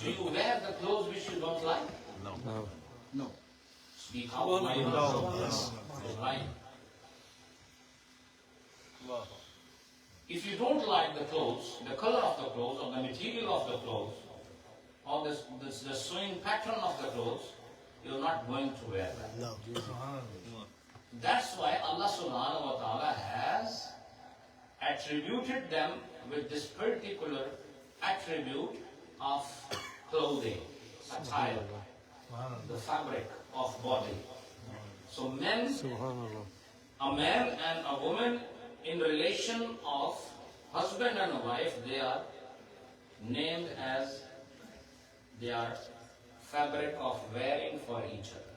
Do you wear the clothes which you don't like? No. Speak out. Right. If you don't like the clothes, the color of the clothes, or the material of the clothes, or the sewing pattern of the clothes, you're not going to wear them.
No.
That's why Allah subhanahu wa ta'ala has attributed them with this particular attribute of clothing, attire, the fabric of body. So a man and a woman in relation of husband and a wife, they are named as they are fabric of wearing for each other.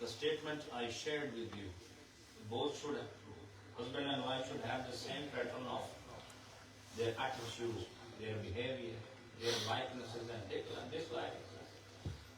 the statement I shared with you, both should have, husband and wife should have the same pattern of their attitudes, their behavior, their likenesses and dislikes.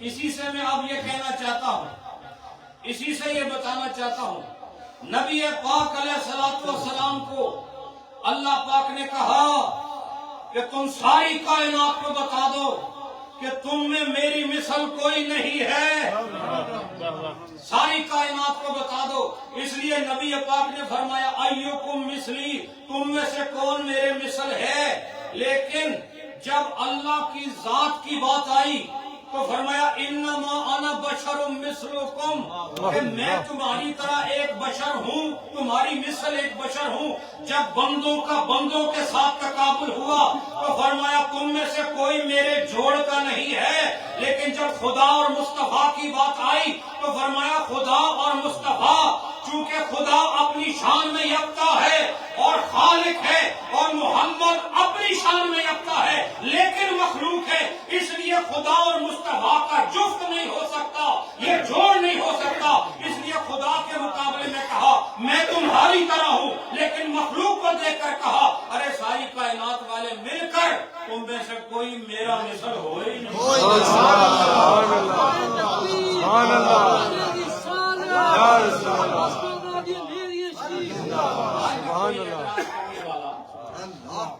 اسی سے میں اب یہ کہنا چاہتا ہوں، اسی سے یہ بتانا چاہتا ہوں، نبی پاک علیہ الصلوۃ والسلام کو اللہ پاک نے کہا کہ تم ساری کائنات کو بتا دو کہ تم میں میری مثل کوئی نہیں ہے، ساری کائنات کو بتا دو۔ اس لیے نبی پاک نے فرمایا ایکم مثلی، تم میں سے کون میرے مثل ہے؟ لیکن جب اللہ کی ذات کی بات آئی تو فرمایا انما انا بشر مثلکم، کہ میں تمہاری طرح ایک بشر ہوں، تمہاری مثل ایک بشر ہوں۔ جب بندوں کا بندوں کے ساتھ تقابل ہوا تو فرمایا تم میں سے کوئی میرے جوڑ کا نہیں ہے، لیکن جب خدا اور مصطفیٰ کی بات آئی تو فرمایا خدا اور مصطفیٰ، چونکہ خدا اپنی شان میں یکتا ہے اور خالق ہے اور محمد اپنی شان میں یکتا ہے لیکن مخلوق ہے، اس لیے خدا اور مصطفیٰ کا جفت نہیں ہو سکتا، یہ جوڑ نہیں ہو سکتا۔ اس لیے خدا کے مقابلے میں کہا میں تمہاری طرح ہوں، لیکن مخلوق کو دیکھ کر کہا ارے ساری کائنات والے مل کر تم میں سے کوئی میرا مثل ہو ہی نہیں۔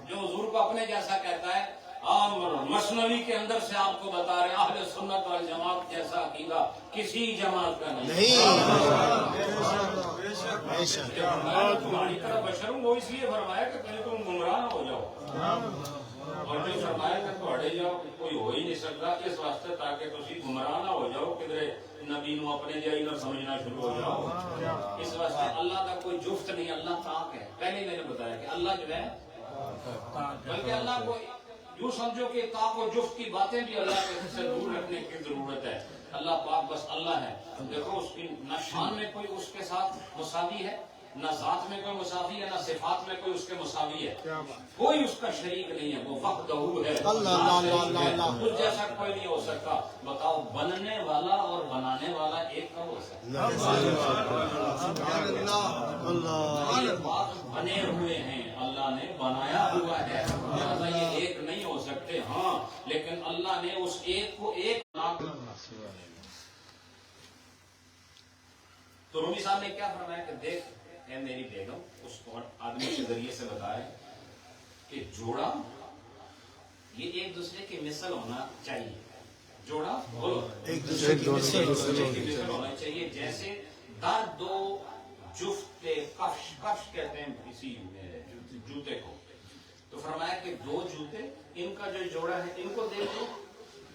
جو حضور کو اپنے جیسا کہتا ہے، مثنوی کے اندر سے آپ کو بتا رہے ہیں اہل سنت والجماعت جیسا عقیدہ کسی جماعت کا نہیں۔ تمہاری طرح بشر ہوں، وہ اس لیے فرمایا کہ پہلے تم گمراہ نہ ہو جاؤ، اور جو فرمایا کہ پڑھے جاؤ کوئی ہو ہی نہیں سکتا، اس واسطے تاکہ تسی گمراہ نہ ہو جاؤ، کدھر نبی نو اپنے جائی نہ سمجھنا شروع ہو جاؤ۔ اس واسطے اللہ کا کوئی جفت نہیں، اللہ پاک ہے۔ پہلے میں نے بتایا کہ اللہ جو ہے، بلکہ اللہ کو یوں سمجھو کہ طاق و جفت کی باتیں بھی اللہ کے سے دور رکھنے کی ضرورت ہے۔ اللہ پاک بس اللہ ہے۔ دیکھو اس کی نہ شان میں کوئی اس کے ساتھ مساوی ہے، نہ ذات میں کوئی مساوی ہے، نہ صفات میں کوئی اس کے مساوی ہے، کوئی اس کا شریک نہیں ہے، وہ وحدہ ہے، اس جیسا کوئی نہیں ہو سکتا۔ بتاؤ بننے والا اور بنانے والا ایک کا ہو سکتا؟ یہ بات بنے ہوئے ہیں، اللہ نے بنایا ہوا ہے، لہذا یہ ایک نہیں ہو سکتے۔ ہاں لیکن اللہ نے اس ایک کو ایک تو رومی صاحب نے کیا فرمایا کہ دیکھ اے میری بیگم، اس کو آدمی کے ذریعے سے بتائے کہ جوڑا یہ ایک دوسرے کی مثل ہونا چاہیے، جوڑا بولو ایک دوسرے کی مثل ہونا چاہیے، جیسے در دو جفت کفش، کفش کہتے ہیں کسی جوتے کو، تو فرمایا کہ دو جوتے ان کا جو جوڑا ہے ان کو دیکھو،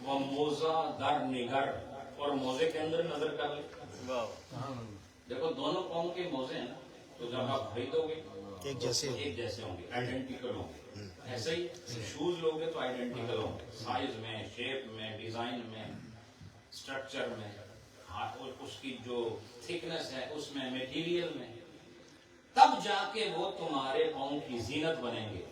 وہ موزہ در نگر، اور موزے کے اندر نظر کر لے، دیکھو دونوں قوم کے موزے ہیں تو جب آپ خریدو گے ایک جیسے ہوں گے، آئیڈینٹیکل ہوں گے، ایسے ہی شوز لوگے تو آئیڈینٹیکل ہوں گے، سائز میں، شیپ میں، ڈیزائن میں، سٹرکچر میں، اور اس کی جو تھکنس ہے اس میں، میٹیریل میں، تب جا کے وہ تمہارے پاؤں کی زینت بنیں گے۔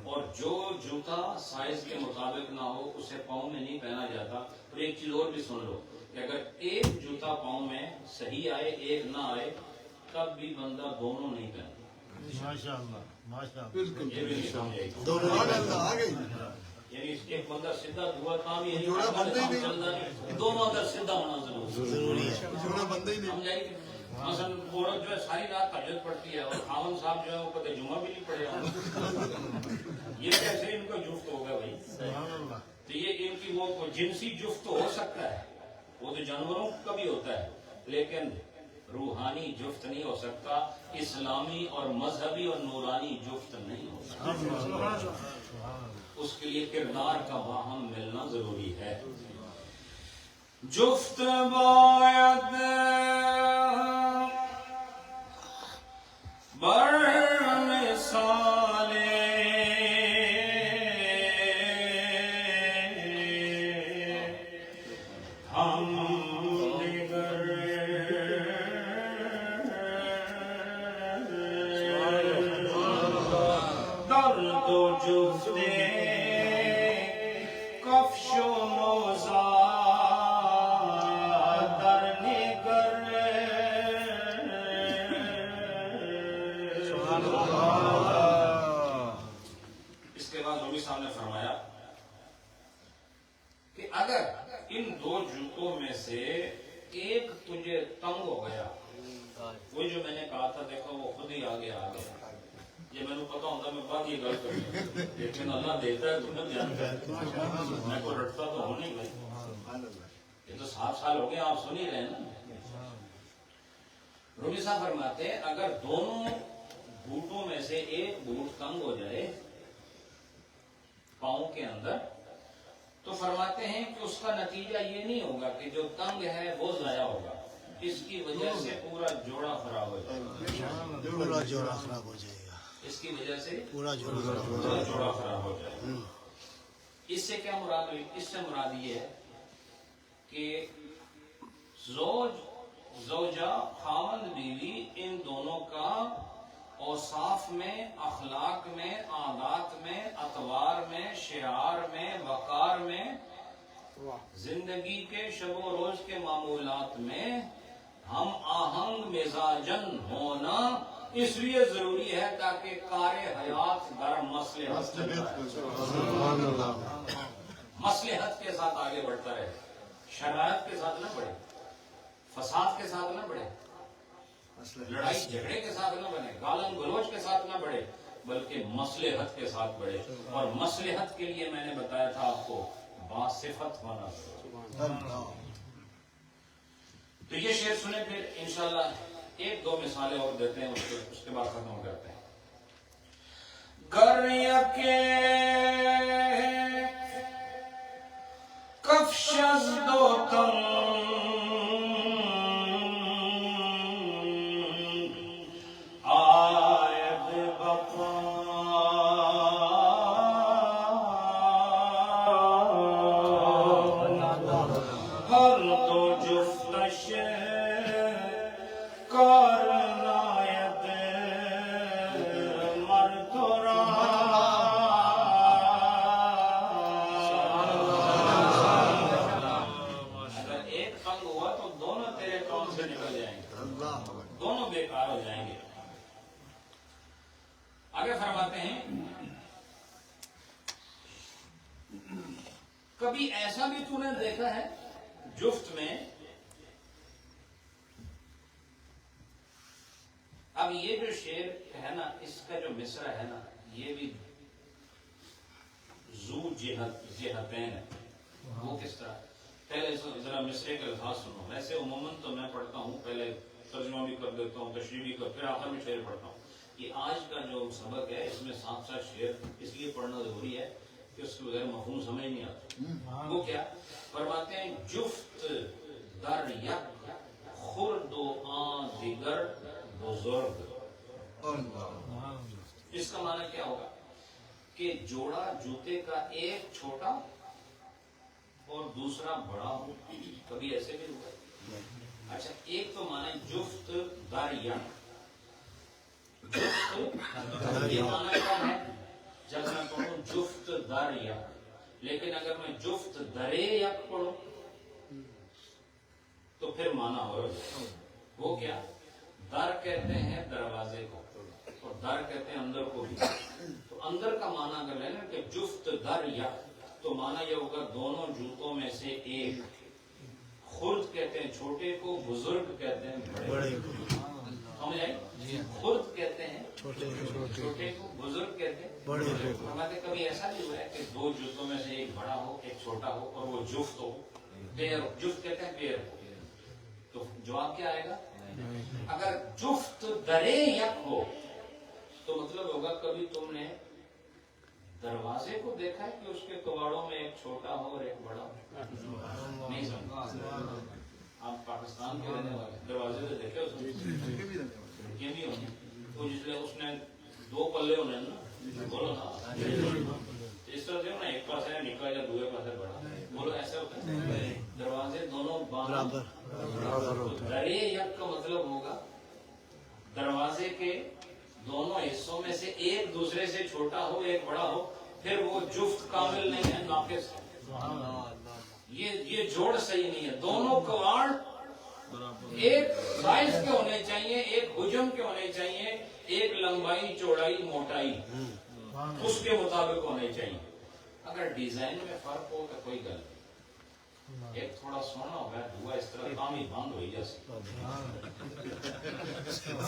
اور جو جوتا سائز کے مطابق نہ ہو اسے پاؤں میں نہیں پہنا جاتا۔ اور ایک چیز اور بھی سن لو کہ اگر ایک جوتا پاؤں میں صحیح آئے ایک نہ آئے تب بھی بندہ دونوں نہیں پہنتا، یعنی ایک بندہ سیدھا ہوا کام یہ نہیں، دونوں اندر سیدھا ہونا ضروری ہے۔ مثلا عورت جو ہے ساری رات تہجد پڑھتی ہے اور خاوند صاحب جو ہے وہ کبھی جمعہ بھی نہیں پڑھے گا، یہ کیسے ان کا جفت ہوگا بھائی؟ تو یہ ان کی وہ جنسی جفت تو ہو سکتا ہے، وہ تو جانوروں کا بھی ہوتا ہے، لیکن روحانی جفت نہیں ہو سکتا، اسلامی اور مذہبی اور نورانی جفت نہیں ہو سکتا۔ اس کے لیے کردار کا باہم ملنا ضروری ہے۔ جفت باید بر مثال ہم دیگر درد و جفت کفش و موزہ کہ اگر ان دو جوتوں میں سے ایک تجھے تنگ ہو گیا، وہ جو میں نے کہا تھا دیکھو وہ خود ہی آگے آ گیا، یہ میں نے پتا ہوتا میں بعد یہ گل کروں، لیکن اللہ دیتا ہے تمہیں جانتا ہے، میں کو رٹتا تو ہوں نہیں بھائی، یہ تو 7 سال ہو گئے آپ سن ہی رہے ہیں نا۔ رومی صاحب فرماتے ہیں اگر دونوں بوٹوں میں سے ایک بوٹ تنگ ہو جائے پاؤں کے اندر، تو فرماتے ہیں کہ اس کا نتیجہ یہ نہیں ہوگا کہ جو تنگ ہے وہ ضائع ہوگا، اس کی وجہ سے پورا جوڑا خراب ہو جائے گا،
پورا جوڑا خراب ہو جائے گا،
اس کی وجہ سے
پورا جوڑا
جوڑا خراب ہو جائے گا۔ اس سے کیا مراد ہوئی؟ اس سے مراد یہ ہے کہ زوجہ خاوند بیوی ان دونوں کا اوصاف میں، اخلاق میں، عادات میں، اطوار میں، شعار میں، وقار میں، زندگی کے شب و روز کے معمولات میں ہم آہنگ مزاجن ہونا اس لیے ضروری ہے تاکہ کار حیات در مصلحت چلتا ہے، مصلحت کے ساتھ آگے بڑھتا رہے، شرائط کے ساتھ نہ بڑھے، فساد کے ساتھ نہ بڑھے، لڑائی جھگڑے کے ساتھ نہ بنے، گالن گلوچ کے ساتھ نہ بڑھے، بلکہ مصلحت کے ساتھ بڑھے۔ اور مصلحت کے لیے میں نے بتایا تھا آپ کو باصفت ہونا ضروری۔ تو یہ شعر سنیں، پھر انشاءاللہ 1-2 مثالیں اور دیتے ہیں، اس کے بعد ختم کرتے ہیں۔ گر یکے کفش از دو تن کبھی ایسا بھی تو نے دیکھا ہے جفت میں، اب یہ جو شعر ہے نا، اس کا جو مصرع ہے نا، یہ بھی ذو جہتین ہے۔ وہ کس طرح؟ پہلے ذرا مصرع کے الفاظ سنو۔ ویسے عموماً تو میں پڑھتا ہوں، پہلے ترجمہ بھی کر دیتا ہوں، تشریح بھی کر، پھر آخر میں شعر پڑھتا ہوں۔ یہ آج کا جو سبق ہے اس میں 7 شعر اس لیے پڑھنا ضروری ہے کہ اس کے بغیر مفہوم سمجھ نہیں آتا۔ وہ کیا فرماتے ہیں؟ جفت در یک خرد و آن دیگر بزرگ۔ اس کا معنی کیا ہوگا کہ جوڑا جوتے کا ایک چھوٹا اور دوسرا بڑا ہو، کبھی ایسے بھی ہوا؟ اچھا، ایک تو معنی جفت در یک، جفت یہ معنی کیا ہے جب میں پڑھوں جفت در یک، لیکن اگر میں جفت درے یک پڑھوں تو پھر معنی ہو رہا ہے۔ وہ کیا؟ در کہتے ہیں دروازے کو، اور در کہتے ہیں اندر کو بھی۔ تو اندر کا معنی اگر لینا کہ جفت در یک، تو معنی یہ ہوگا دونوں جوتوں میں سے ایک۔ خرد کہتے ہیں چھوٹے کو، بزرگ کہتے ہیں بڑے کو۔ سمجھ آئی؟ خرد کہتے ہیں چھوٹے کو، بزرگ کہتے ہیں بڑے کو۔ ہمارے کبھی ایسا بھی ہوا ہے کہ 2 جوتوں میں سے ایک بڑا ہو ایک چھوٹا ہو اور وہ جفت ہو، پیر ہو، جفت کہتے ہیں پیر ہو، تو جواب کیا آئے گا؟ اگر جفت درے یک ہو تو مطلب ہوگا کبھی تم نے دروازے کو دیکھا ہے کہ اس کے کواڑوں میں ایک چھوٹا ہو اور ایک بڑا ہو؟ نہیں سمجھا؟ آپ پاکستان کے رہنے والے دروازے سے دیکھے اس یہ بھی ہونے تو جس لئے اس نے 2 پلے ہونے نا، بولو نا اس طرح دیکھو نا، ایک پاس ہے نکا یا دوسرے پاس ہے بڑا، بولو ایسے ہوتا ہے؟ دروازے دونوں برابر۔ درے یک کا مطلب ہوگا دروازے کے دونوں حصوں میں سے ایک دوسرے سے چھوٹا ہو ایک بڑا ہو، پھر وہ جفت کامل نہیں ہے، ناقص ہے۔ یہ جوڑ صحیح نہیں ہے۔ دونوں کواڑ ایک سائز کے ہونے چاہیے، ایک حجم کے ہونے چاہیے، ایک لمبائی چوڑائی موٹائی اس کے مطابق ہونے چاہیے۔ اگر ڈیزائن میں فرق ہو تو کوئی گل نہیں، ایک تھوڑا سونا ہوگا دعا اس طرح کام ہی بند ہوئی جیسے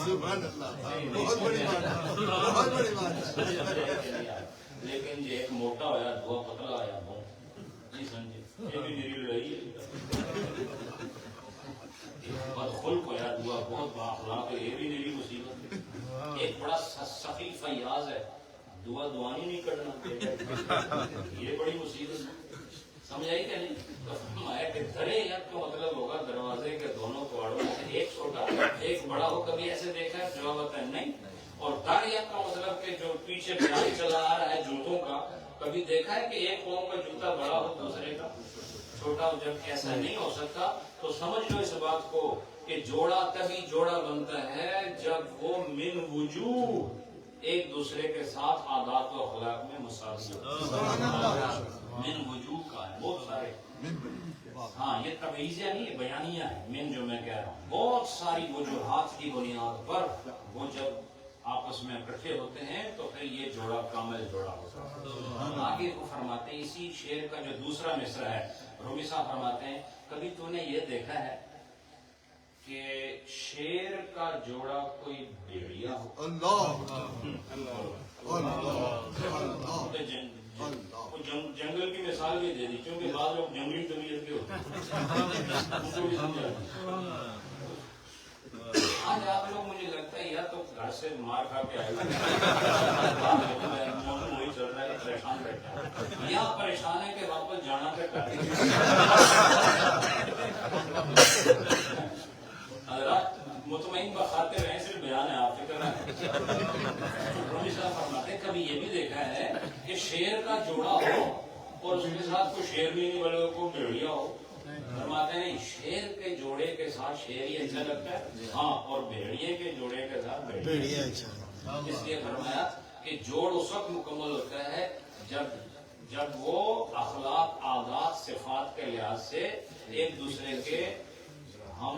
سبحان اللہ بہت بڑی بات ہے بہت بڑی بات ہے
لیکن جو ایک موٹا ہویا دعا پتلا آیا بہت نہیں سمجھے یہ بھی میری لڑائی ہے بدخلق ہویا دعا بہت باخلاق ہے یہ بھی میری مصیبت ہے ایک بڑا سخی فیاض ہے دعا دعانی نہیں کرنا یہ بڑی مصیبت ہے سمجھ آئی کہ نہیں کہ دھرے یک کا مطلب ہوگا دروازے کے دونوں کواڑوں ایک چھوٹا ایک بڑا ہو کبھی ایسے دیکھا ہے جواب ہے نہیں اور در یک کا مطلب کہ جو پیچھے بیان چلا آ رہا ہے جوتوں کا کبھی دیکھا ہے کہ ایک قوم کا جوتا بڑا ہو دوسرے کا چھوٹا ہو جب ایسا نہیں ہو سکتا تو سمجھ لو اس بات کو کہ جوڑا تبھی جوڑا بنتا ہے جب وہ من وجوہ ایک دوسرے کے ساتھ عادات و اخلاق میں مساوی ہو من وجوہ کا ہے بہت سارے ہاں یہ تبعیضیہ نہیں بیانیہ ہے من جو میں کہہ رہا ہوں بہت ساری وجوہات کی بنیاد پر وہ جب آپس میں اکٹھے ہوتے ہیں تو پھر یہ جوڑا کامل جوڑا ہوتا ہے آگے وہ فرماتے ہیں اسی شعر کا جو دوسرا مصرع ہے رومی صاحب فرماتے ہیں کبھی تو نے یہ دیکھا ہے کہ شیر کا جوڑا کوئی بھیڑیا ہو
اللہ
جنگل کی مثال بھی دے دی کیونکہ بعض لوگ جنگلی طبیعت کے ہوتے ہیں آج آپ لوگ مجھے لگتا ہے یا تو گھر سے مار کھا کے آئے وہی چل رہا ہے پریشان بیٹھا یا پریشان ہے کہ واپس جانا پہ حضرات مطمئن بخاطر رہیں صرف بیان ہے آپ فکر نہ رومی صاحب فرماتے ہیں کبھی یہ بھی دیکھا ہے کہ شیر کا جوڑا ہو اور اس کے ساتھ کوئی شیر بھی نہیں بلکہ کوئی بھیڑیا ہو فرماتے ہیں شیر کے جوڑے کے ساتھ شیر ہی اچھا لگتا ہے ہاں اور بھیڑیے کے جوڑے کے ساتھ بھیڑیا اچھا اس لیے فرمایا کہ جوڑ اس وقت مکمل ہوتا ہے جب وہ اخلاق عادات صفات کے لحاظ سے ایک دوسرے کے ہم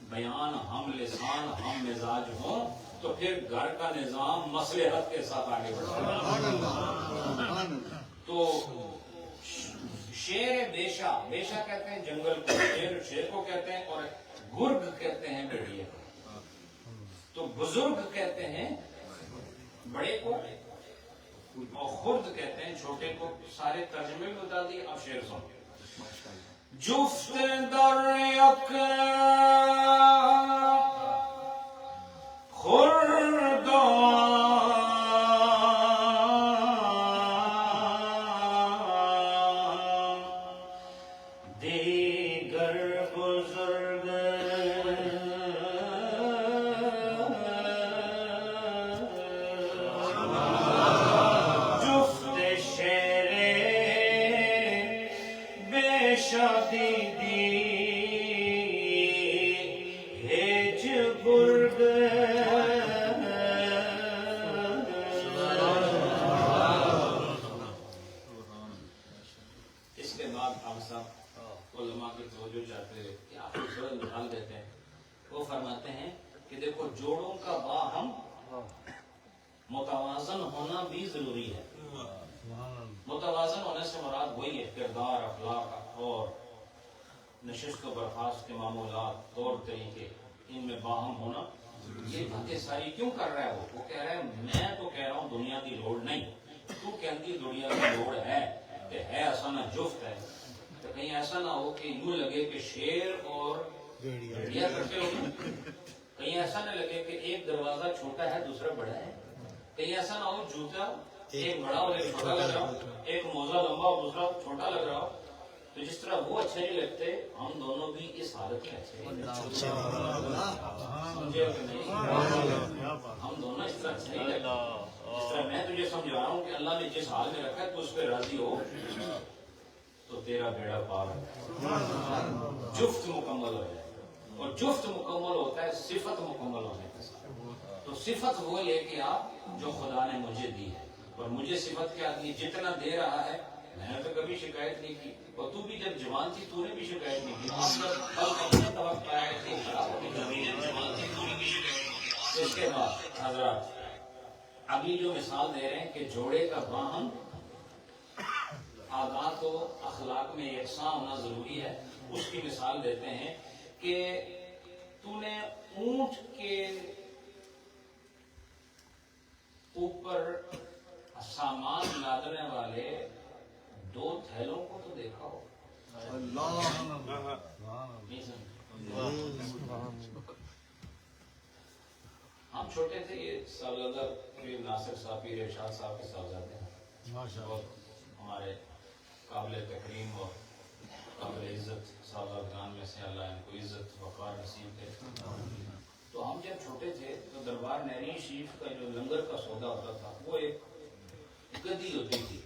بیان ہم لسان ہم مزاج ہوں تو پھر گھر کا نظام مصلحت کے ساتھ آگے بڑھتا ہے تو شیر بیشا بیشا کہتے ہیں جنگل کو شیر کو کہتے ہیں اور گرگ کہتے ہیں بھیڑیے کو تو بزرگ کہتے ہیں بڑے کو اور خرد کہتے ہیں چھوٹے کو سارے ترجمے میں بتا دیے اب شیر سن جفت در متوازن ہونا بھی ضروری ہے. متوازن ہونے سے مراد وہی ہے کردار، اخلاق اور نشست و برخاست کے معمولات، طور طریقے، ان میں باہم ہونا. یہ باتیں ساری کیوں کر رہا ہے وہ کہہ رہا ہے میں تو کہہ رہا ہوں دنیا کی لوڑ نہیں، تو کہتی دنیا کی لوڑ ہے کہ ہے ایسا نہ جفت ہے. تو کہیں ایسا نہ ہو کہ یوں لگے کہ شیر اور بھیڑیا کرتے ہو، کہیں ایسا نہ لگے کہ ایک دروازہ چھوٹا ہے دوسرا بڑا ہے، کہیں ایسا نہ ہو جوتا ایک بڑا اور ایک چھوٹا لگ رہا ہو، ایک موزہ لمبا اور دوسرا چھوٹا لگ رہا ہو. تو جس طرح وہ اچھے نہیں لگتے ہم دونوں بھی اس حالت میں اچھے نہیں لگتے. ہم دونوں اس طرح اچھے نہیں لگتے. جس طرح میں تجھے سمجھا رہا ہوں کہ اللہ نے جس حال میں رکھا ہے تو اس پہ راضی ہو تو تیرا بیڑا پار ہے. جفت مکمل ہو جائے اور جفت مکمل ہوتا ہے صفت مکمل ہونے کے ساتھ. تو صفت وہ لے کے آپ جو خدا نے مجھے دی ہے، اور مجھے صفت کیا دی؟ جتنا دے رہا ہے میں نے تو کبھی شکایت نہیں کی، اور تو بھی جب جوان تھی تو نے بھی شکایت نہیں کی. اس کے بعد حضرات اگلی جو مثال دے رہے ہیں کہ جوڑے کا باہم عادات و تو اخلاق میں یکساں ہونا ضروری ہے. اس کی مثال دیتے ہیں کہ تو نے اونٹ کے اوپر سامان لادنے والے 2 تھیلوں کو تو دیکھا ہو. نہیں سمجھے؟ ہم چھوٹے تھے، یہ صاحبزادہ پیر ناصر صاحب، پیر ارشاد صاحب کے صاحبزادے ہیں، بہت ہمارے قابل تکریم اور قابل عزت صاحبزادگان میں سے، اللہ ان کو عزت وقار نصیب کرے. تو ہم جب چھوٹے تھے تو دربار نہرین شریف کا جو لنگر کا سودا ہوتا تھا وہ ایک گدی ہوتی تھی،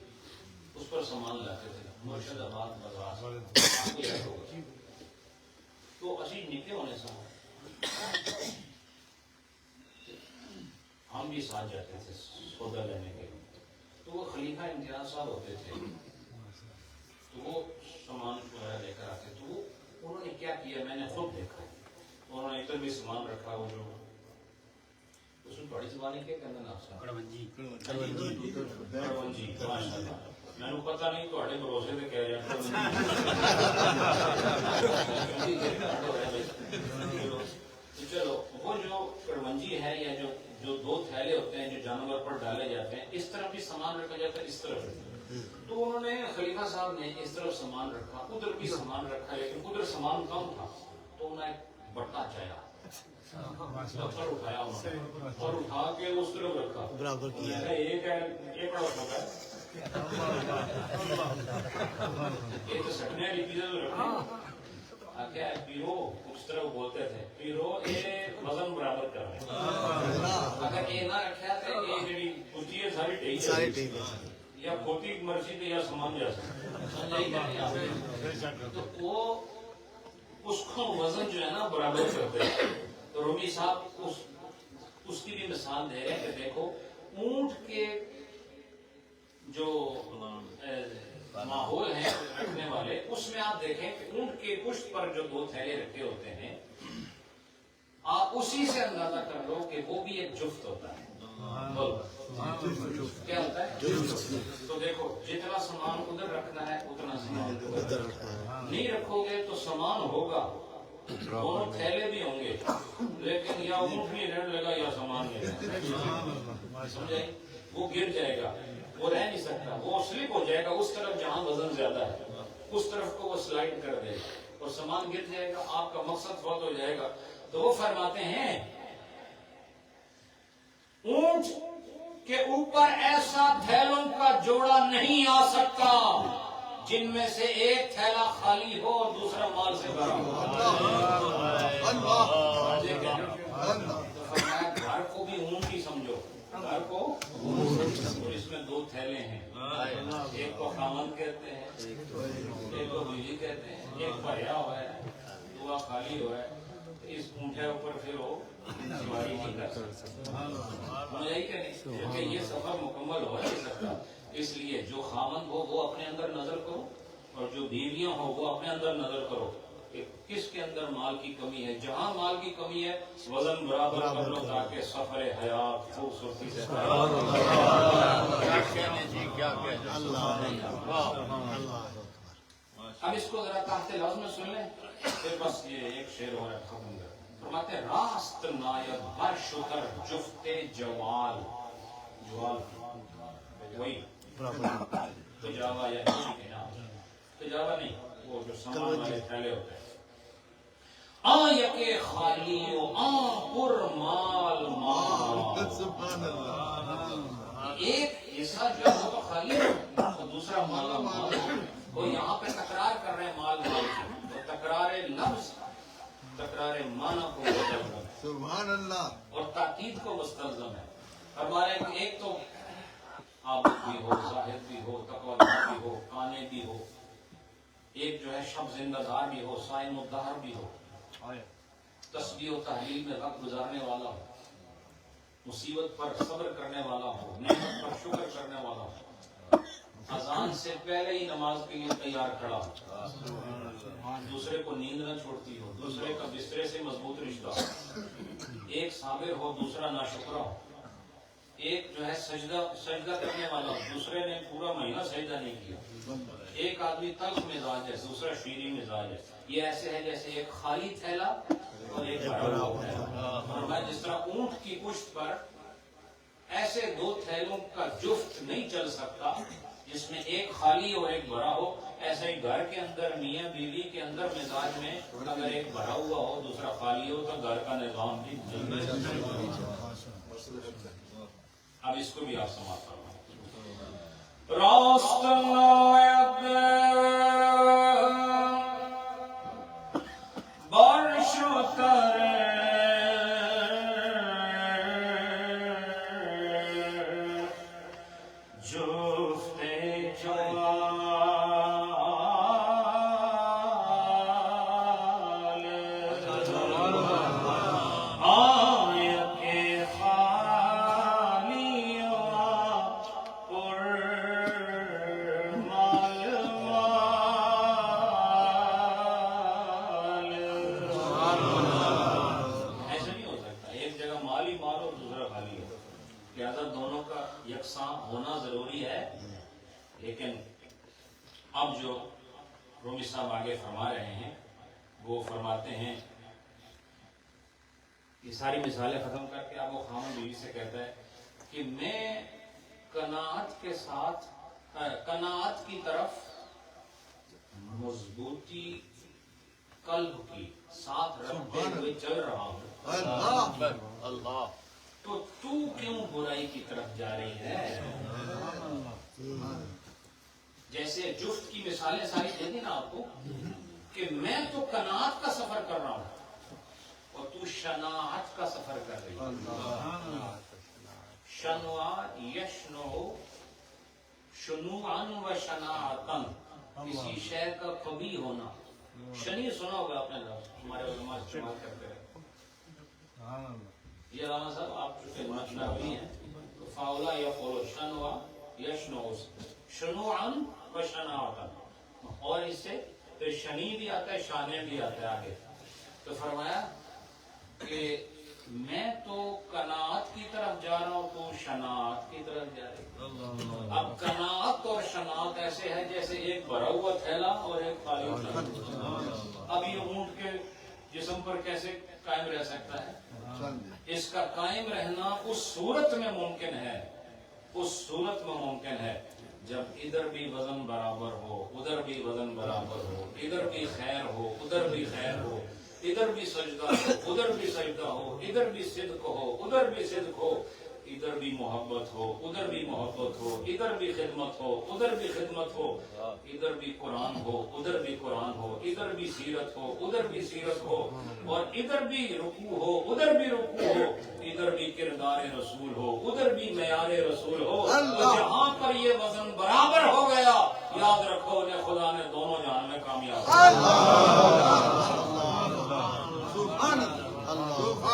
اس پر سامان لاتے تھے. مرشد آباد بازار آپ کو یاد ہوگا. تو اسی نکلے ہونے سے ہم بھی ساتھ جاتے تھے سودا لینے کے لیے. تو وہ خلیفہ امتیاز صاحب ہوتے تھے، تو وہ سامان وغیرہ لے کر آتے. تو انہوں نے کیا کیا میں نے خود دیکھا. انہوں نے اتنا بھی سامان رکھا، وہ جو اس میں بڑی زبانی کیا کہنا نا آپ سے، کڑونجی. ماشاء اللہ، میں نے پتا نہیں تھوڑے بھروسے سے کہہ رہے ہیں. چلو وہ جو کڑونجی ہے یا جو 2 تھیلے ہوتے ہیں جو جانور پر ڈالے جاتے ہیں، اس طرف بھی سامان رکھا جاتا ہے، اس طرف. تو انہوں نے خلیفہ صاحب نے اس طرف سامان رکھا، ادھر بھی سامان رکھا، لیکن ادھر سامان کم تھا. تو انہوں نے بٹا چایا، پتھر اٹھایا اور اٹھا کے اس طرف رکھا.
برابر کیا.
یہ بڑا چھوٹا ہے، یہ تو سٹنے والی چیزیں رکھا. کیا پیرو اس طرح بولتے تھے، پیرو یہ وزن برابر کر رہے ہیں. اگر یہ نہ رکھا تو یہ جڑی کچی ہے ساری ٹھیک ہے، یا کھوتی مرضی تھے یا سامان جا سکتا. تو وہ اس کو وزن جو ہے نا برابر کرتے ہیں. تو رومی صاحب اس کی بھی مثال دے رہے ہیں کہ دیکھو اونٹ کے جو ماحول ہیں رکھنے والے، اس میں آپ دیکھیں کہ اونٹ کے پشت پر جو 2 تھیلے رکھے ہوتے ہیں، آپ اسی سے اندازہ کر لو کہ وہ بھی ایک جفت ہوتا ہے. کیا ہوتا ہے؟ تو دیکھو جتنا سامان ادھر رکھنا ہے اتنا سامان نہیں رکھو گے تو سامان ہوگا، دونوں تھیلے بھی ہوں گے، لیکن یا اونٹ نہیں رہنے لگا یا سامان نہیں رہنے. سمجھائی؟ وہ گر جائے گا، وہ رہ نہیں سکتا، وہ سلپ ہو جائے گا اس طرف جہاں وزن زیادہ ہے، اس طرف کو وہ سلائڈ کر دے گا اور سامان گر جائے گا، آپ کا مقصد فوت ہو جائے گا. تو وہ فرماتے ہیں اونٹ کے اوپر ایسا تھیلوں کا جوڑا نہیں آ سکتا جن میں سے ایک تھیلا خالی ہو اور دوسرا مال سے بھرا ہو. گھر کو بھی اونٹ ہی سمجھو، گھر کو، اور اس میں 2 تھیلے ہیں، ایک کو خامند کہتے ہیں، ایک کو بیوی کہتے ہیں. ایک بھریا ہوا ہے، دوسرا خالی ہوا ہے. اس اونٹے اوپر پھر وہ سواری نہیں کر سکتا. سمجھائی کہ نہیں؟ کیونکہ یہ سفر مکمل ہو نہیں سکتا. اس لیے جو خامند ہو وہ اپنے اندر نظر کرو، اور جو بیویاں ہو وہ اپنے اندر نظر کرو کہ کس کے اندر مال کی کمی ہے. جہاں مال کی کمی ہے وزن برابر کر لو تاکہ سفر حیات خوبصورتی سے. اب اس کو ذرا تحت لفظ میں سن لیں، پھر بس یہ ایک شعر ہو رہا ہے ختم کر. فرماتے ہیں راست ناید ہر شتر جفت جوال. جوال وہی تجاوا یا کسی کے نام، تجاوا نہیں، وہ جو سامان والے تھیلے ہوتے ہیں. آ یکے خالی و آ پر مال مال.
سبحان اللہ.
ایک حصہ جو ہے وہ تو خالی ہے اور دوسرا مالا مال. وہ یہاں پہ تکرار کر رہے ہیں مال مال کی، تو تکرار لفظ تکرار معنی کو بدل رہا ہے
سبحان اللہ.
اور تاکید کو مستلزم ہے. ہمارے ایک تو عابد بھی ہو، زاہد بھی ہو، تقویدار بھی ہو، قانع بھی ہو. ایک جو ہے شب زندہ دار بھی ہو، صائم الدہر بھی ہو، تسبیح و تحلیل میں وقت گزارنے والا ہو، مصیبت پر صبر کرنے والا ہو، نعمت پر شکر کرنے والا ہو، اذان سے پہلے ہی نماز کے لیے تیار کھڑا ہو، دوسرے کو نیند نہ چھوڑتی ہو، دوسرے کا بسترے سے مضبوط رشتہ ہو، ایک صابر ہو دوسرا ناشکرا ہو، ایک جو ہے سجدہ کرنے والا، دوسرے نے پورا مہینہ سجدہ نہیں کیا. ایک آدمی تلخ مزاج ہے، دوسرا شیریں مزاج ہے. یہ ایسے ہے جیسے ایک خالی تھیلا اور ایک بھرا ہوا تھیلا. اور میں جس طرح اونٹ کی پشت پر ایسے دو تھیلوں کا جفت نہیں چل سکتا جس میں ایک خالی اور ایک بھرا ہو، ایسے ہی گھر کے اندر میاں بیوی کے اندر مزاج میں اگر ایک بھرا ہوا ہو دوسرا خالی ہو تو گھر کا نظام بھی اب اس کو بھی آپ سماعت کرو. راست نایت بارش اترے جفتے جوال ہونا ضروری ہے. لیکن اب جو رومی صاحب آگے فرما رہے ہیں وہ فرماتے ہیں، یہ ساری مثالیں ختم کر کے اب وہ خامن بیوی سے کہتا ہے کہ میں قناعت کے ساتھ قناعت کی طرف مضبوطی قلب کی ساتھ رکھتے ہوئے چل رہا ہوں.
اللہ
تو کیوں برائی کی طرف جا رہی ہے؟ جیسے جفت کی مثالیں ساری دے دی نا آپ کو کہ میں تو قناعت کا سفر کر رہا ہوں اور تو شناعت کا سفر کر رہی ہے. شنوا یشنو شنوعا و شناعتن، کسی شے کا قوی ہونا. شنی سنا ہوگا آپ نے، ہمارے علماء استعمال کرتے ہیں. یہ علامہ صاحب آپ چونکہ نحوی ہیں تو فاولا یا فولو شنوا یشنو شنوعا و شناعتن، اور اس سے پھر شنی بھی آتا ہے شانے بھی آتا ہے آگے. تو فرمایا کہ میں تو قناعت کی طرف جا رہا ہوں تو شناعت کی طرف جا رہی. اب قناعت اور شناعت ایسے ہے جیسے ایک بھرا ہوا تھیلا اور ایک خالی تھیلا. اب یہ اونٹ کے جسم پر کیسے قائم رہ سکتا ہے؟ اس کا قائم رہنا اس صورت میں ممکن ہے، اس صورت میں ممکن ہے جب ادھر بھی وزن برابر ہو، ادھر بھی وزن برابر ہو، ادھر بھی خیر ہو، ادھر بھی خیر ہو، ادھر بھی سجدہ ہو، ادھر بھی سجدہ ہو، ادھر بھی صدق ہو، ادھر بھی صدق ہو، ادھر بھی محبت ہو، ادھر بھی محبت ہو، ادھر بھی خدمت ہو، ادھر بھی خدمت ہو، ادھر بھی قرآن ہو، ادھر بھی قرآن ہو، ادھر بھی سیرت ہو، ادھر بھی سیرت ہو، اور ادھر بھی رکوع ہو، ادھر بھی رکوع ہو، ادھر بھی کردار رسول ہو، ادھر بھی معیار رسول ہو. جہاں پر یہ وزن برابر ہو گیا یاد رکھو نے خدا نے دونوں جہان میں کامیاب.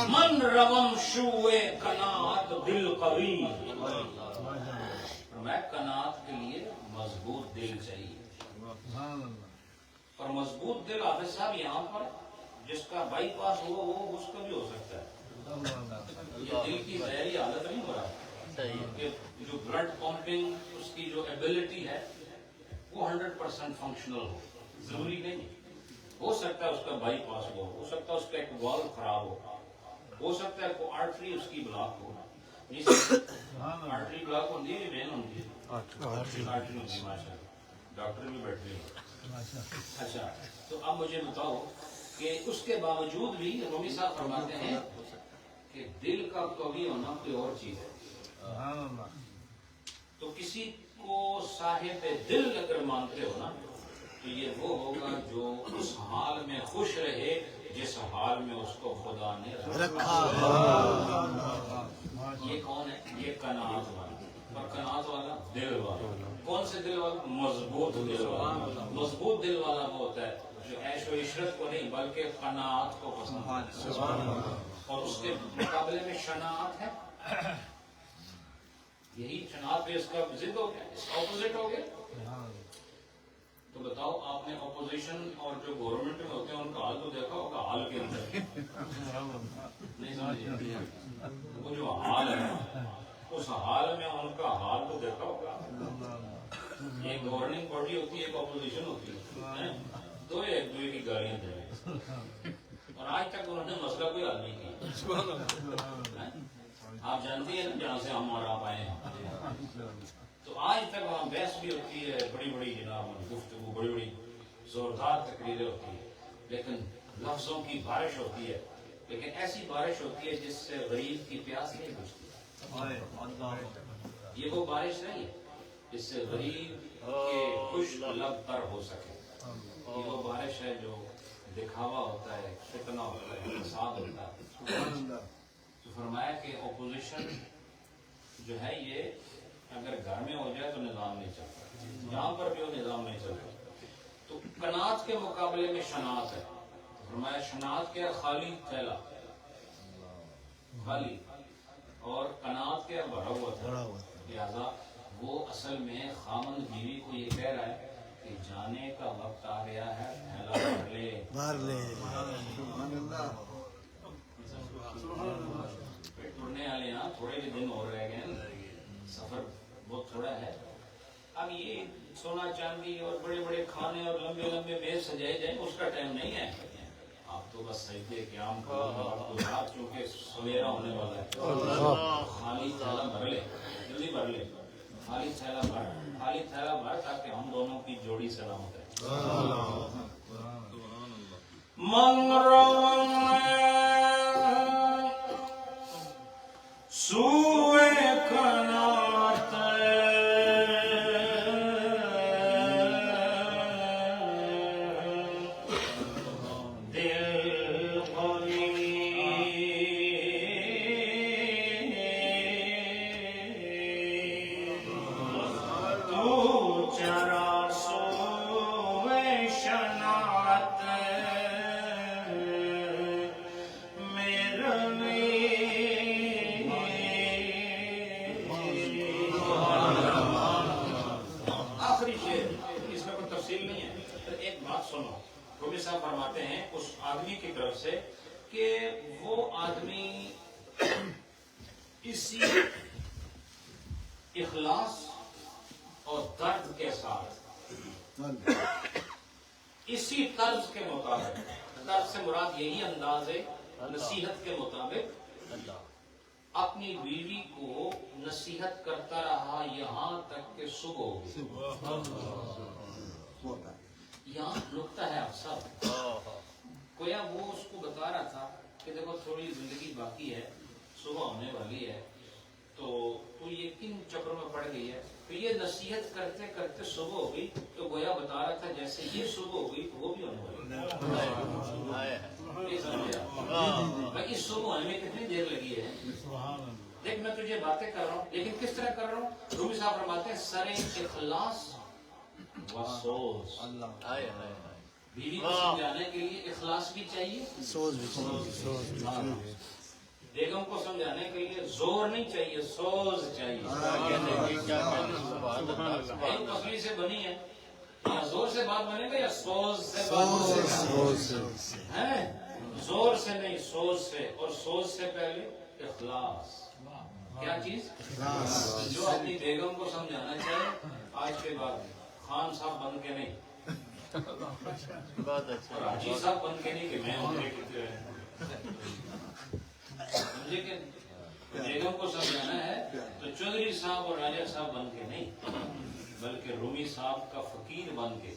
من روم شوئے قناعت دل قوی، میں قناعت کے لیے مضبوط دل چاہیے. اور مضبوط دل حافظ صاحب یہاں پر جس کا بائی پاس ہوا وہ اس کا بھی ہو سکتا ہے. یہ دل کی ظاہری حالت نہیں ہو رہا کہ جو بلڈ پمپنگ اس کی جو ایبلٹی ہے وہ 100% فنکشنل ہو، ضروری نہیں. ہو سکتا ہے اس کا بائی پاس ہو سکتا ہے اس کا ایک والو خراب ہو سکتا ہے کوئی آرٹری اس کی بلاک ہو. آرٹری بلاک ہوتی ہے وین ہوتی ہے، آرٹری ہوتی ہے، ڈاکٹر بھی بیٹھتے ہیں. اچھا تو اب مجھے بتاؤ کہ اس کے باوجود بھی رومی صاحب فرماتے ہیں کہ دل کا قوی ہونا کوئی اور چیز ہے. تو کسی کو صاحب دل اگر مانتے ہو نا تو یہ وہ ہوگا جو اس حال میں خوش رہے جس حال میں اس کو خدا نے رکھا. یہ کون ہے؟ یہ قناعت والا. اور قناعت والا دل والا. کون سے دل والا؟ مضبوط دل والا. مضبوط دل والا وہ ہوتا ہے جو عیش و عشرت کو نہیں بلکہ قناعت کو پسند ہے. اور اس کے مقابلے میں شناعت ہے. یہی شناعت بھی اس کا ضد ہو گیا، اس کا اپوزٹ ہو گیا. تو بتاؤ آپ نے اپوزیشن اور جو گورنمنٹ میں ہوتے ہیں ان کا حال تو دیکھا ہوگا. حال کے اندر نہیں سمجھے وہ جو حال ہے اس اس حال میں ان کا حال تو دیکھا ہوگا. ایک گورننگ باڈی ہوتی ہے, ایک اپوزیشن ہوتی ہے, دو ایک دوسرے کی گالیاں دے رہے ہیں, اور آج تک انہوں نے مسئلہ کوئی حل نہیں کیا. آپ جانتے ہیں جہاں سے ہم اور آپ آئے ہیں, تو آج تک وہاں بحث بھی ہوتی ہے, بڑی بڑی جناب گفتگو, بڑی بڑی زوردار تقریریں ہوتی ہیں, لیکن لفظوں کی بارش ہوتی ہے, لیکن ایسی بارش ہوتی ہے جس سے غریب کی پیاس نہیں بجھتی. یہ وہ بارش نہیں ہے جس سے غریب کے خشک لب تر ہو سکے. یہ وہ بارش ہے جو دکھاوا ہوتا ہے, فتنہ ہوتا ہے, فساد ہوتا ہے. تو فرمایا کہ اپوزیشن جو ہے یہ اگر گھر میں ہو جائے تو نظام نہیں چلتا, جہاں پر بھی ہو نظام نہیں چلتا. تو قناعت کے مقابلے میں شناعت ہے. فرمایا شناعت کیا, خالی تھیلا, خالی, اور قناعت کیا, بھرا ہوا تھا. لہذا وہ اصل میں خامند بیوی کو یہ کہہ رہا ہے کہ جانے کا وقت آ گیا ہے, تھیلا بھر لے. ٹرنے والے یہاں تھوڑے بھی دن اور رہ گئے, سفر بہت تھوڑا ہے. اب یہ سونا چاندی اور بڑے بڑے کھانے اور لمبے لمبے میز سجائے جائیں, اس کا ٹائم نہیں ہے. آپ تو بس سجدے قیام کرو, رات چونکہ سویرا ہونے والا ہے. خالی تھیلا بھر لے, جلدی بھر لے, خالی تھیلا بھر, خالی تھیلا بھر, تاکہ ہم دونوں کی جوڑی سلامت ہے. سوئے قناعت دل غمی, تو چرا سوئے شناعت رومی صاحب فرماتے ہیں اس آدمی کی طرف سے کہ وہ آدمی اسی اخلاص اور درد کے ساتھ, اسی طرز کے مطابق, طرز سے مراد یہی انداز ہے, نصیحت کے مطابق اپنی بیوی کو نصیحت کرتا رہا یہاں تک کہ صبح ہو. یہاں نکتہ ہے آپ سب, گویا وہ اس کو بتا رہا تھا کہ دیکھو تھوڑی زندگی باقی ہے, صبح ہونے والی ہے, تو یہ کن چکروں میں پڑ گئی ہے. تو یہ نصیحت کرتے کرتے صبح ہو گئی, تو گویا بتا رہا تھا جیسے یہ صبح ہو گئی تو وہ بھی ہونے والی ہے. اس صبح ہونے میں کتنی دیر لگی ہے. دیکھ میں تجھے باتیں کر رہا ہوں, لیکن کس طرح کر رہا ہوں. رومی صاحب فرماتے ہیں سر اخلاص و سوز. بیوی کو سمجھانے کے لیے اخلاص بھی چاہیے,
سوز بھی چاہیے.
بیگم کو سمجھانے کے لیے زور نہیں چاہیے, سوز چاہیے. پسلی سے بنی ہے, یا زور سے بات بنے گا یا سوز سے بات ہے. زور سے نہیں, سوز سے, اور سوز سے پہلے اخلاص. کیا چیز؟ جو اپنی بیگم کو سمجھانا چاہے آج کے بعد خان صاحب بن کے نہیں, اور حاجی صاحب بن کے نہیں کہ میں مجھے کہ بیگم کو سمجھانا ہے تو چودھری صاحب اور راجہ صاحب بن کے نہیں, بلکہ رومی صاحب کا فقیر بن کے.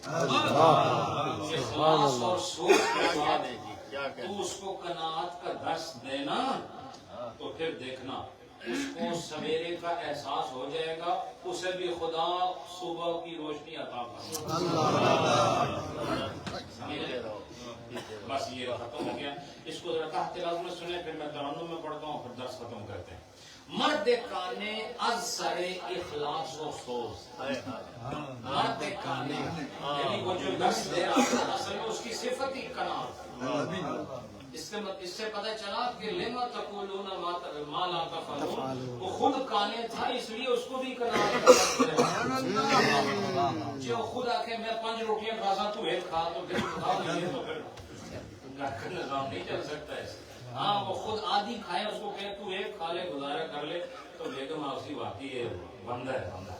اخلاص اور سوچ کے بعد تو اس کو قناعت کا درس دینا, تو پھر دیکھنا اس کو سویرے کا احساس ہو جائے گا, اسے بھی خدا صبح کی روشنی عطا فرمائے. بس یہ ختم ہو گیا. اس کو ذرا تحت لفظ میں سنیں, پھر میں ترنم میں پڑھتا ہوں, پھر درس ختم کرتے ہیں. مرد کانے از سر اخلاص و سوز. مرد کانے یعنی وہ جو درس دے رہا ہے اصل میں اس کی صفت ہی قناعت. اس سے پتہ چلا کہ لما تقولون ما لا تفعلون, وہ خود کانے تھا اس لیے اس کو بھی قناعت جو خود آکے میں 5 روٹیاں کھا سا تو ایک کھا, تو پھر نظام نہیں چل سکتا ہے. ہاں وہ خود آدھی کھائے اس کو کہ تو ایک کھا لے گزارا کر لے تو بیگم آپسی واقعی ہے بندہ ہے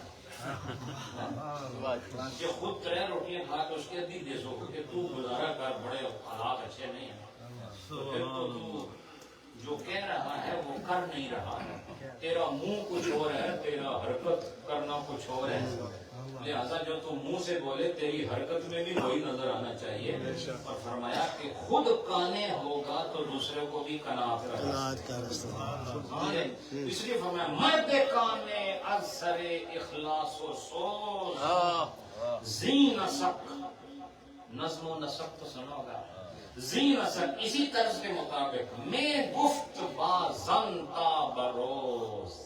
یہ خود 3 روٹیاں کھا کے اس کے آدھی دے سو کہ تو گزارا کر بڑے حالات اچھے نہیں ہیں تو پھر تو جو کہہ رہا ہے وہ کر نہیں رہا تیرا منہ کچھ اور ہے تیرا حرکت کرنا کچھ اور ہے لہذا جو تو منہ سے بولے تیری حرکت میں بھی وہی نظر آنا چاہیے اور فرمایا کہ خود کانے ہوگا تو دوسرے کو بھی قناعت اس لیے فرمایا مرد کانے اثر اخلاص و سوز زین نسق نظم و نسق تو سنا ہوگا زین نسق اسی طرز کے مطابق میں گفت بازن تا بروز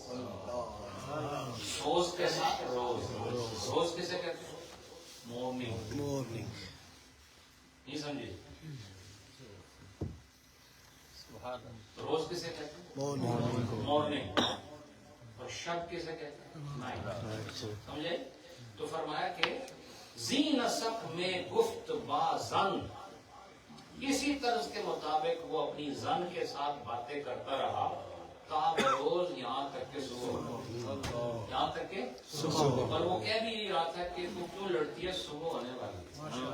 سوز کے ساتھ روز روز کسے کہتے ہیں مورننگ نہیں سمجھے روز کسے کہتے ہیں مورننگ اور شب کسے کہتے ہیں نائٹ سمجھے تو فرمایا کہ زین نسق میں گفت بازن اسی طرز کے مطابق وہ اپنی زن کے ساتھ باتیں کرتا رہا تاب روز یہاں تک کہ صبح یہاں تک کہ صبح اور وہ کہہ بھی رہا تھا کہ تو کیوں لڑتی ہے صبح ہونے والی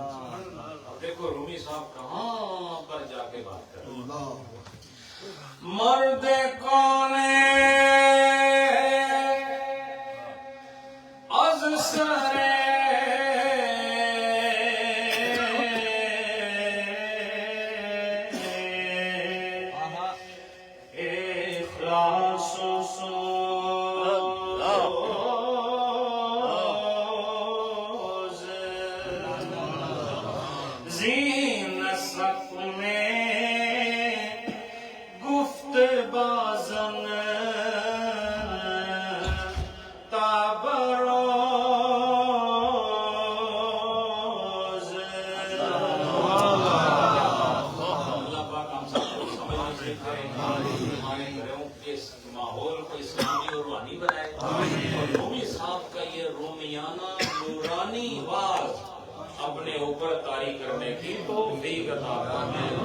اب دیکھو رومی صاحب کہاں پر جا کے بات کر مرد کون از سرے ماحول کو اسلامی اور روحانی بنائے اور رومی صاحب کا یہ رومیانہ نورانی باز اپنے اوپر طاری کرنے کی توفیق عطا فرمائے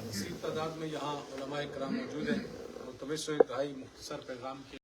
اسی تعداد میں یہاں علماء کرام موجود ہیں اور تمہیں انتہائی مختصر پیغام کی